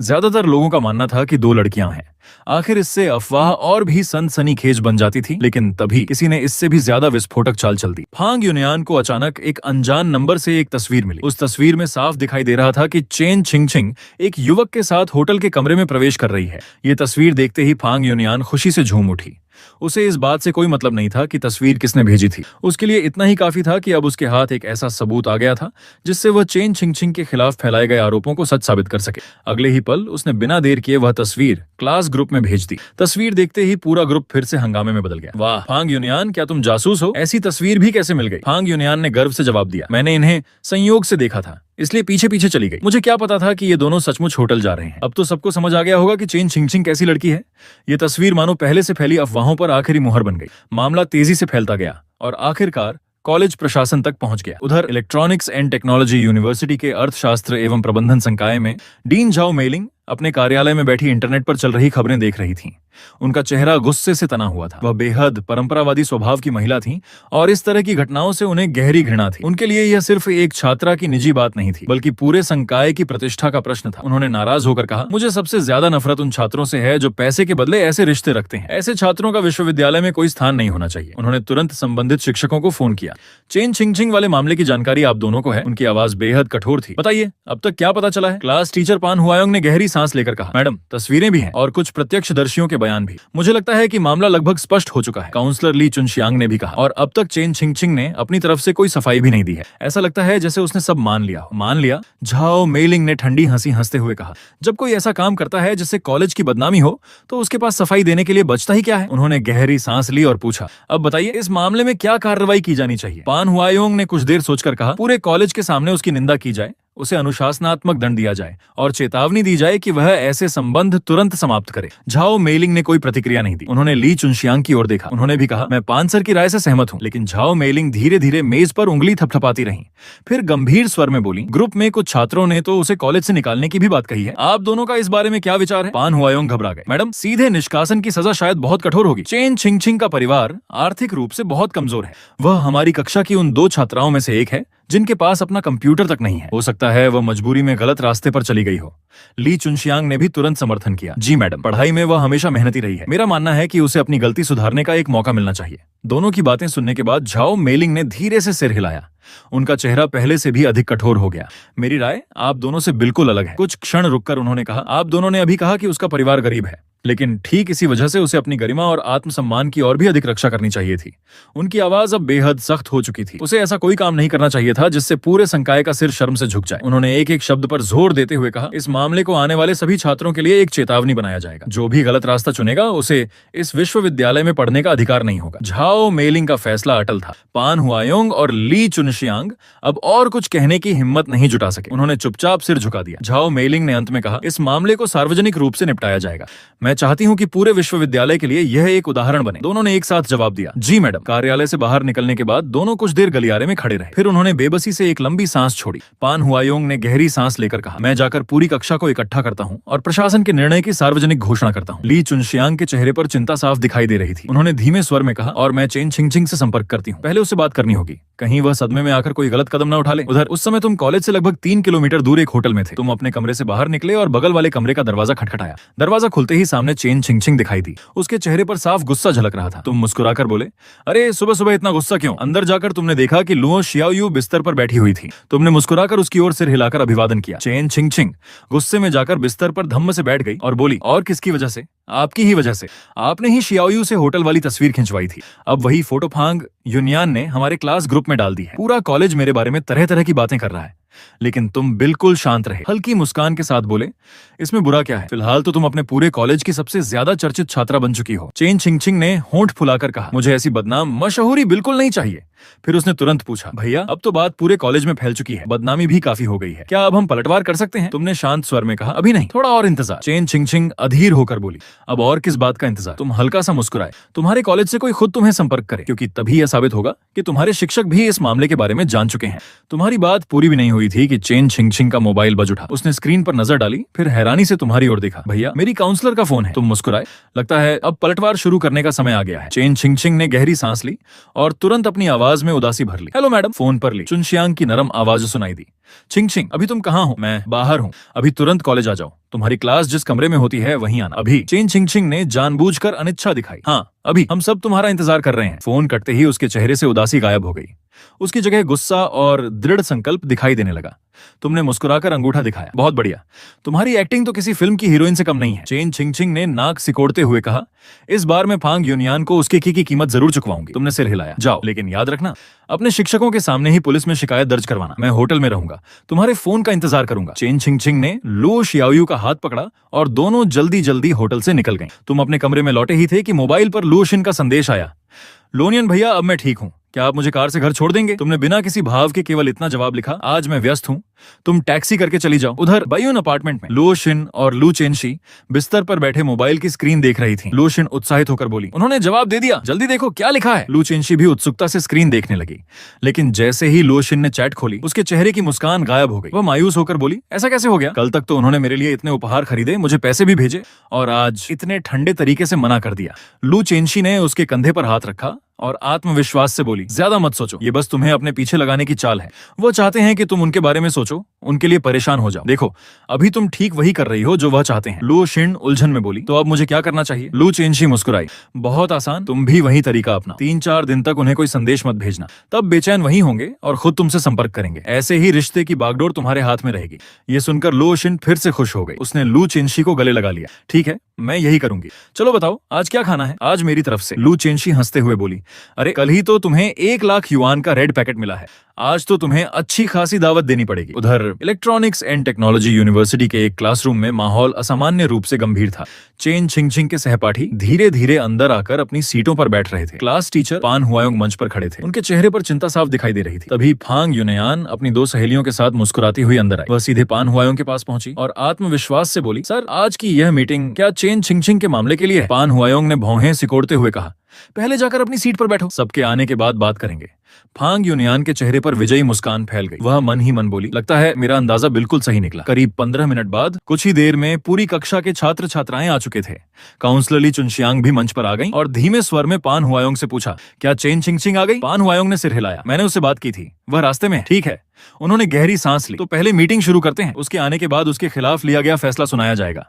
ज्यादातर लोगों का मानना था कि 2 लड़कियां हैं। आखिर इससे अफवाह और भी सनसनीखेज बन जाती थी। लेकिन तभी किसी ने इससे भी ज्यादा विस्फोटक चाल चल दी। फांग यूनियान को अचानक एक अनजान नंबर से एक तस्वीर मिली। उस तस्वीर में साफ दिखाई दे रहा था कि चेन चिंगचिंग एक युवक के साथ होटल के कमरे में प्रवेश कर रही है। ये तस्वीर देखते ही फांग यूनियान खुशी से झूम उठी। उसे इस बात से कोई मतलब नहीं था कि तस्वीर किसने भेजी थी। उसके लिए इतना ही काफी था कि अब उसके हाथ एक ऐसा सबूत आ गया था जिससे वह चेन छिंगछिंग के खिलाफ फैलाए गए आरोपों को सच साबित कर सके। अगले ही पल उसने बिना देर किए वह तस्वीर क्लास ग्रुप में भेज दी। तस्वीर देखते ही पूरा ग्रुप फिर से हंगामे में बदल गया। वाह फांग यूनियान, क्या तुम जासूस हो? ऐसी तस्वीर भी कैसे मिल गई? फांग यूनियान ने गर्व से जवाब दिया, मैंने इन्हें संयोग से देखा था, इसलिए पीछे पीछे चली गई। मुझे क्या पता था कि ये दोनों सचमुच होटल जा रहे हैं। अब तो सबको समझ आ गया होगा कि चेन छिंगछिंग कैसी लड़की है। ये तस्वीर मानो पहले से फैली अफवाहों पर आखिरी मुहर बन गई। मामला तेजी से फैलता गया और आखिरकार कॉलेज प्रशासन तक पहुंच गया। उधर इलेक्ट्रॉनिक्स एंड टेक्नोलॉजी यूनिवर्सिटी के अर्थशास्त्र एवं प्रबंधन संकाय में डीन झाओ मेलिंग अपने कार्यालय में बैठी इंटरनेट पर चल रही खबरें देख रही थीं। उनका चेहरा गुस्से से तना हुआ था। वह बेहद परंपरावादी स्वभाव की महिला थीं और इस तरह की घटनाओं से उन्हें गहरी घृणा थी। उनके लिए यह सिर्फ एक छात्रा की निजी बात नहीं थी, बल्कि पूरे संकाय की प्रतिष्ठा का प्रश्न था। उन्होंने नाराज होकर कहा, मुझे सबसे ज्यादा नफरत उन छात्रों से है जो पैसे के बदले ऐसे रिश्ते रखते हैं। ऐसे छात्रों का विश्वविद्यालय में कोई स्थान नहीं होना चाहिए। उन्होंने तुरंत संबंधित शिक्षकों को फोन किया। चेन छिंगछिंग वाले मामले की जानकारी आप दोनों को है? उनकी आवाज बेहद कठोर थी। बताइए, अब तक क्या पता चला है? क्लास टीचर पान हुआयोंग ने गहरी सांस लेकर कहा, मैडम तस्वीरें भी हैं और कुछ प्रत्यक्षदर्शियों के बयान भी। मुझे लगता है कि मामला लगभग स्पष्ट हो चुका है। काउंसलर ली चुनशियांग ने भी कहा। और अब तक चेन छिंगछिंग ने अपनी तरफ से कोई सफाई भी नहीं दी है। ऐसा लगता है जैसे उसने सब मान लिया हो। मान लिया? झाओ मेलिंग ने ठंडी हंसी हंसते हुए कहा, जब कोई ऐसा काम करता है जिससे कॉलेज की बदनामी हो तो उसके पास सफाई देने के लिए बचता ही क्या है? उन्होंने गहरी सांस ली और पूछा, अब बताइए इस मामले में क्या कार्रवाई की जानी चाहिए? पान हुआयोंग ने कुछ देर सोचकर कहा, पूरे कॉलेज के सामने उसकी निंदा की जाए, उसे अनुशासनात्मक दंड दिया जाए और चेतावनी दी जाए कि वह ऐसे संबंध तुरंत समाप्त करे। झाओ मेलिंग ने कोई प्रतिक्रिया नहीं दी। उन्होंने ली चुनशियांग की ओर देखा। उन्होंने भी कहा, मैं पान सर की राय से सहमत हूँ। लेकिन झाओ मेलिंग धीरे धीरे मेज पर उंगली थपथपाती रही। फिर गंभीर स्वर में बोली, ग्रुप में कुछ छात्रों ने तो उसे कॉलेज से निकालने की भी बात कही है। आप दोनों का इस बारे में क्या विचार है? पान हुआयोंग घबरा गए। मैडम सीधे निष्कासन की सजा शायद बहुत कठोर होगी। चेन छिंगछिंग का परिवार आर्थिक रूप से बहुत कमजोर है। वह हमारी कक्षा की उन 2 छात्राओं में से एक है जिनके पास अपना कंप्यूटर तक नहीं है। हो सकता है वह मजबूरी में गलत रास्ते पर चली गई हो। ली चुनशियांग ने भी तुरंत समर्थन किया, जी मैडम, पढ़ाई में वह हमेशा मेहनती रही है। मेरा मानना है कि उसे अपनी गलती सुधारने का एक मौका मिलना चाहिए। दोनों की बातें सुनने के बाद झाओ मेलिंग ने धीरे से सिर हिलाया। उनका चेहरा पहले से भी अधिक कठोर हो गया। मेरी राय आप दोनों से बिल्कुल अलग है। कुछ क्षण रुककर उन्होंने कहा, आप दोनों ने अभी कहा कि उसका परिवार गरीब है, लेकिन ठीक इसी वजह से उसे अपनी गरिमा और आत्मसम्मान की और भी अधिक रक्षा करनी चाहिए थी। उनकी आवाज अब बेहद सख्त हो चुकी थी। उसे ऐसा कोई काम नहीं करना चाहिए था जिससे पूरे संकाय का सिर शर्म से झुक जाए। उन्होंने एक एक शब्द पर जोर देते हुए कहा, इस मामले को आने वाले सभी छात्रों के लिए एक चेतावनी बनाया जाएगा। जो भी गलत रास्ता चुनेगा उसे इस विश्वविद्यालय में पढ़ने का अधिकार नहीं होगा। झाओ मेलिंग का फैसला अटल था। पान हुआयोंग और ली चुनशियांग अब और कुछ कहने की हिम्मत नहीं जुटा सके। उन्होंने चुपचाप सिर झुका दिया। झाओ मेलिंग ने अंत में कहा, इस मामले को सार्वजनिक रूप से निपटाया जाएगा। मैं चाहती हूँ कि पूरे विश्वविद्यालय के लिए यह एक उदाहरण बने। दोनों ने एक साथ जवाब दिया, जी मैडम। कार्यालय से बाहर निकलने के बाद दोनों कुछ देर गलियारे में खड़े रहे। फिर उन्होंने बेबसी से एक लंबी सांस छोड़ी। पान हुआयोंग ने गहरी सांस लेकर कहा, मैं जाकर पूरी कक्षा को इकट्ठा करता हूँ और प्रशासन के निर्णय की सार्वजनिक घोषणा करता हूँ। ली चुनशियांग के चेहरे पर चिंता साफ दिखाई दे रही थी। उन्होंने धीमे स्वर में कहा, और मैं चेन छिंगछिंग से संपर्क करती हूँ। पहले उससे बात करनी होगी, कहीं वह सदमे में आकर कोई गलत कदम न उठा ले। उधर उस समय तुम कॉलेज से लगभग 3 किलोमीटर दूर एक होटल में थे। तुम अपने कमरे से बाहर निकले और बगल वाले कमरे का दरवाजा खटखटाया। दरवाजा खुलते ही सामने चेन छिंगछिंग दिखाई दी। उसके चेहरे पर साफ गुस्सा झलक रहा था। तुम मुस्कुराकर बोले, अरे सुबह सुबह इतना गुस्सा क्यों? अंदर जाकर तुमने देखा कि लुओ शियाओयू बिस्तर पर बैठी हुई थी। तुमने मुस्कुराकर उसकी ओर सिर हिलाकर अभिवादन किया। चेन छिंगछिंग गुस्से में जाकर बिस्तर पर धम्म से बैठ गई और बोली, और किसकी वजह से? आपकी ही वजह से। आपने ही शियाओयू से होटल वाली तस्वीर खिंचवाई थी। अब वही फोटो फांग यूनियान ने हमारे क्लास ग्रुप में डाल दी है। पूरा कॉलेज मेरे बारे में तरह तरह की बातें कर रहा है, लेकिन तुम बिल्कुल शांत रहे। हल्की मुस्कान के साथ बोले, इसमें बुरा क्या है? फिलहाल तो तुम अपने पूरे कॉलेज की सबसे ज्यादा चर्चित छात्रा बन चुकी हो। चेन छिंगछिंग ने होंठ फुलाकर कहा, मुझे ऐसी बदनाम मशहूरी बिल्कुल नहीं चाहिए। फिर उसने तुरंत पूछा, भैया अब तो बात पूरे कॉलेज में फैल चुकी है, बदनामी भी काफी हो गई है, क्या अब हम पलटवार कर सकते हैं? तुमने शांत स्वर में कहा, अभी नहीं, थोड़ा और इंतजार। चेन छिंगछिंग अधीर होकर बोली, अब और किस बात का इंतजार? तुम हल्का सा मुस्कुराए। तुम्हारे कॉलेज से कोई खुद तुम्हें संपर्क करे, क्योंकि तभी यह साबित होगा कि तुम्हारे शिक्षक भी इस मामले के बारे में जान चुके हैं। तुम्हारी बात पूरी भी नहीं हुई थी कि चेन छिंगछिंग का मोबाइल बज उठा। उसने स्क्रीन पर नजर डाली, फिर हैरानी से तुम्हारी ओर देखा। भैया मेरी काउंसलर का फोन है। तुम मुस्कुराए। लगता है अब पलटवार शुरू करने का समय आ गया है। चेन छिंगछिंग ने गहरी सांस ली और तुरंत अपनी आवाज में उदासी भर ली। Hello madam. फोन पर ली चुनशियांग की नरम आवाज सुनाई दी। छिंग छिंग, अभी तुम कहाँ हो? मैं बाहर हूँ। अभी तुरंत कॉलेज आ जाओ। तुम्हारी क्लास जिस कमरे में होती है वहीं आना अभी। चेन छिंग छिंग ने जानबूझकर अनिच्छा दिखाई। हाँ अभी, हम सब तुम्हारा इंतजार कर रहे हैं। फोन कटते ही उसके चेहरे से उदासी गायब हो गई। उसकी जगह गुस्सा और दृढ़ संकल्प दिखाई देने लगा। तुमने मुस्कुराकर अंगूठा दिखाया, बहुत बढ़िया। तुम्हारी एक्टिंग तो किसी फिल्म की हीरोइन से कम नहीं है। चेन छिंग छिंग ने नाक सिकोड़ते हुए कहा, इस बार मैं फांग यूनियान को उसके की कीमत जरूर चुकवाऊंगी। तुमने सिर हिलाया। जाओ, लेकिन याद रखना, अपने शिक्षकों के सामने ही पुलिस में शिकायत दर्ज करवाना। मैं होटल में रहूंगा, तुम्हारे फोन का इंतजार करूंगा। चेन छिंग छिंग ने लो शियाओयू का हाथ पकड़ा और दोनों जल्दी जल्दी होटल से निकल गए। तुम अपने कमरे में लौटे ही थे कि मोबाइल पर लू शिन का संदेश आया, लोनियन भैया अब मैं ठीक हूँ, क्या आप मुझे कार से घर छोड़ देंगे? तुमने बिना किसी भाव के केवल इतना जवाब लिखा, आज मैं व्यस्त हूँ, तुम टैक्सी करके चली जाओ। उधर बायून अपार्टमेंट में लो शिन और लू चेनशी बिस्तर पर बैठे मोबाइल की स्क्रीन देख रही थी। लो शिन उत्साहित होकर बोली, उन्होंने जवाब दे दिया, जल्दी देखो क्या लिखा है। लू चेनशी भी उत्सुकता से स्क्रीन देखने लगी, लेकिन जैसे ही लो शिन ने चैट खोली उसके चेहरे की मुस्कान गायब हो गई। वह मायूस होकर बोली, ऐसा कैसे हो गया? कल तक तो उन्होंने मेरे लिए इतने उपहार खरीदे, मुझे पैसे भी भेजे, और आज इतने ठंडे तरीके से मना कर दिया। लू चेनशी ने उसके कंधे पर हाथ रखा और आत्मविश्वास से बोली, ज्यादा मत सोचो, ये बस तुम्हें अपने पीछे लगाने की चाल है। वो चाहते हैं कि तुम उनके बारे में सोचो, उनके लिए परेशान हो जाओ। देखो, अभी तुम ठीक वही कर रही हो जो वह चाहते हैं। लू शिन उलझन में बोली, तो अब मुझे क्या करना चाहिए? लू चेनशी मुस्कुराई, बहुत आसान, तुम भी वही तरीका अपना। 3-4 दिन तक उन्हें कोई संदेश मत भेजना, तब बेचैन वही होंगे और खुद तुमसे संपर्क करेंगे। ऐसे ही रिश्ते की बागडोर तुम्हारे हाथ में रहेगी। ये सुनकर लो शिन फिर से खुश हो गई। उसने लू चेनशी को गले लगा लिया। ठीक है, मैं यही करूंगी। चलो बताओ, आज क्या खाना है? आज मेरी तरफ से। लू चेनशी हंसते हुए बोली, अरे कल ही तो तुम्हें 1 लाख युआन का रेड पैकेट मिला है, आज तो तुम्हें अच्छी खासी दावत देनी पड़ेगी। उधर इलेक्ट्रॉनिक्स एंड टेक्नोलॉजी यूनिवर्सिटी के एक क्लासरूम में माहौल असामान्य रूप से गंभीर था। चेन छिंग छिंग के सहपाठी धीरे धीरे अंदर आकर अपनी सीटों पर बैठ रहे थे। क्लास टीचर पान हुआयोंग मंच पर खड़े थे। उनके चेहरे पर चिंता साफ दिखाई दे रही थी। तभी फांग यूनियान अपनी 2 सहेलियों के साथ मुस्कुराती हुई अंदर आई। वह सीधे पान हुआयोंग के पास पहुंची और आत्मविश्वास से बोली, सर, आज की यह मीटिंग क्या चेन छिंग छिंग के मामले के लिए है? पान हुआयोंग ने भौहें सिकोड़ते हुए कहा, पहले जाकर अपनी सीट पर बैठो, सबके आने के बाद बात करेंगे। फांग यूनियान के चेहरे पर विजयी मुस्कान फैल गई। वह मन ही मन बोली, लगता है मेरा अंदाजा बिल्कुल सही निकला। करीब 15 मिनट बाद कुछ ही देर में पूरी कक्षा के छात्र छात्राएं आ चुके थे। काउंसलर ली चुनशियांग भी मंच पर आ गई और धीमे स्वर में पान हुआयोंग से पूछा, क्या चेन छिंग छिंग आ गई? पान हुआयोंग ने सिर हिलाया, मैंने उससे बात की थी, वह रास्ते में है। ठीक है। उन्होंने गहरी सांस ली, तो पहले मीटिंग शुरू करते हैं, उसके आने के बाद उसके खिलाफ लिया गया फैसला सुनाया जाएगा।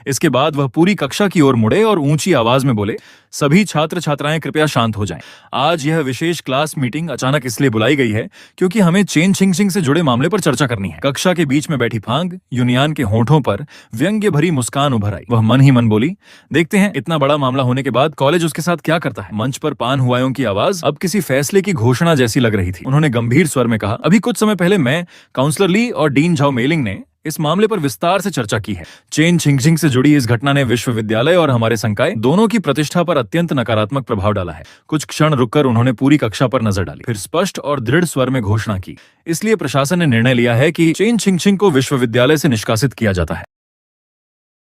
इसके बाद वह पूरी कक्षा की ओर मुड़े और ऊंची आवाज में बोले, सभी छात्र छात्राएं कृपया शांत हो जाएं। आज यह विशेष क्लास मीटिंग अचानक इसलिए बुलाई गई है क्योंकि हमें चेन छिंग छिंग से जुड़े मामले पर चर्चा करनी है। कक्षा के बीच में बैठी फांग यूनियान के होठों पर व्यंग्य भरी मुस्कान उभर आई। वह मन ही मन बोली, देखते हैं इतना बड़ा मामला होने के बाद कॉलेज उसके साथ क्या करता है। मंच पर पान हुआयों की आवाज अब किसी फैसले की घोषणा जैसी लग रही थी। उन्होंने गंभीर स्वर में कहा, अभी कुछ समय पहले मैं, काउंसलर ली और डीन झाओ मेलिंग ने इस मामले पर विस्तार से चर्चा की है। चेन छिंग छिंग से जुड़ी इस घटना ने विश्वविद्यालय और हमारे संकाय दोनों की प्रतिष्ठा पर अत्यंत नकारात्मक प्रभाव डाला है। कुछ क्षण रुककर उन्होंने पूरी कक्षा पर नजर डाली, फिर स्पष्ट और दृढ़ स्वर में घोषणा की, इसलिए प्रशासन ने निर्णय लिया है कि चेन छिंग छिंग को विश्वविद्यालय से निष्कासित किया जाता है।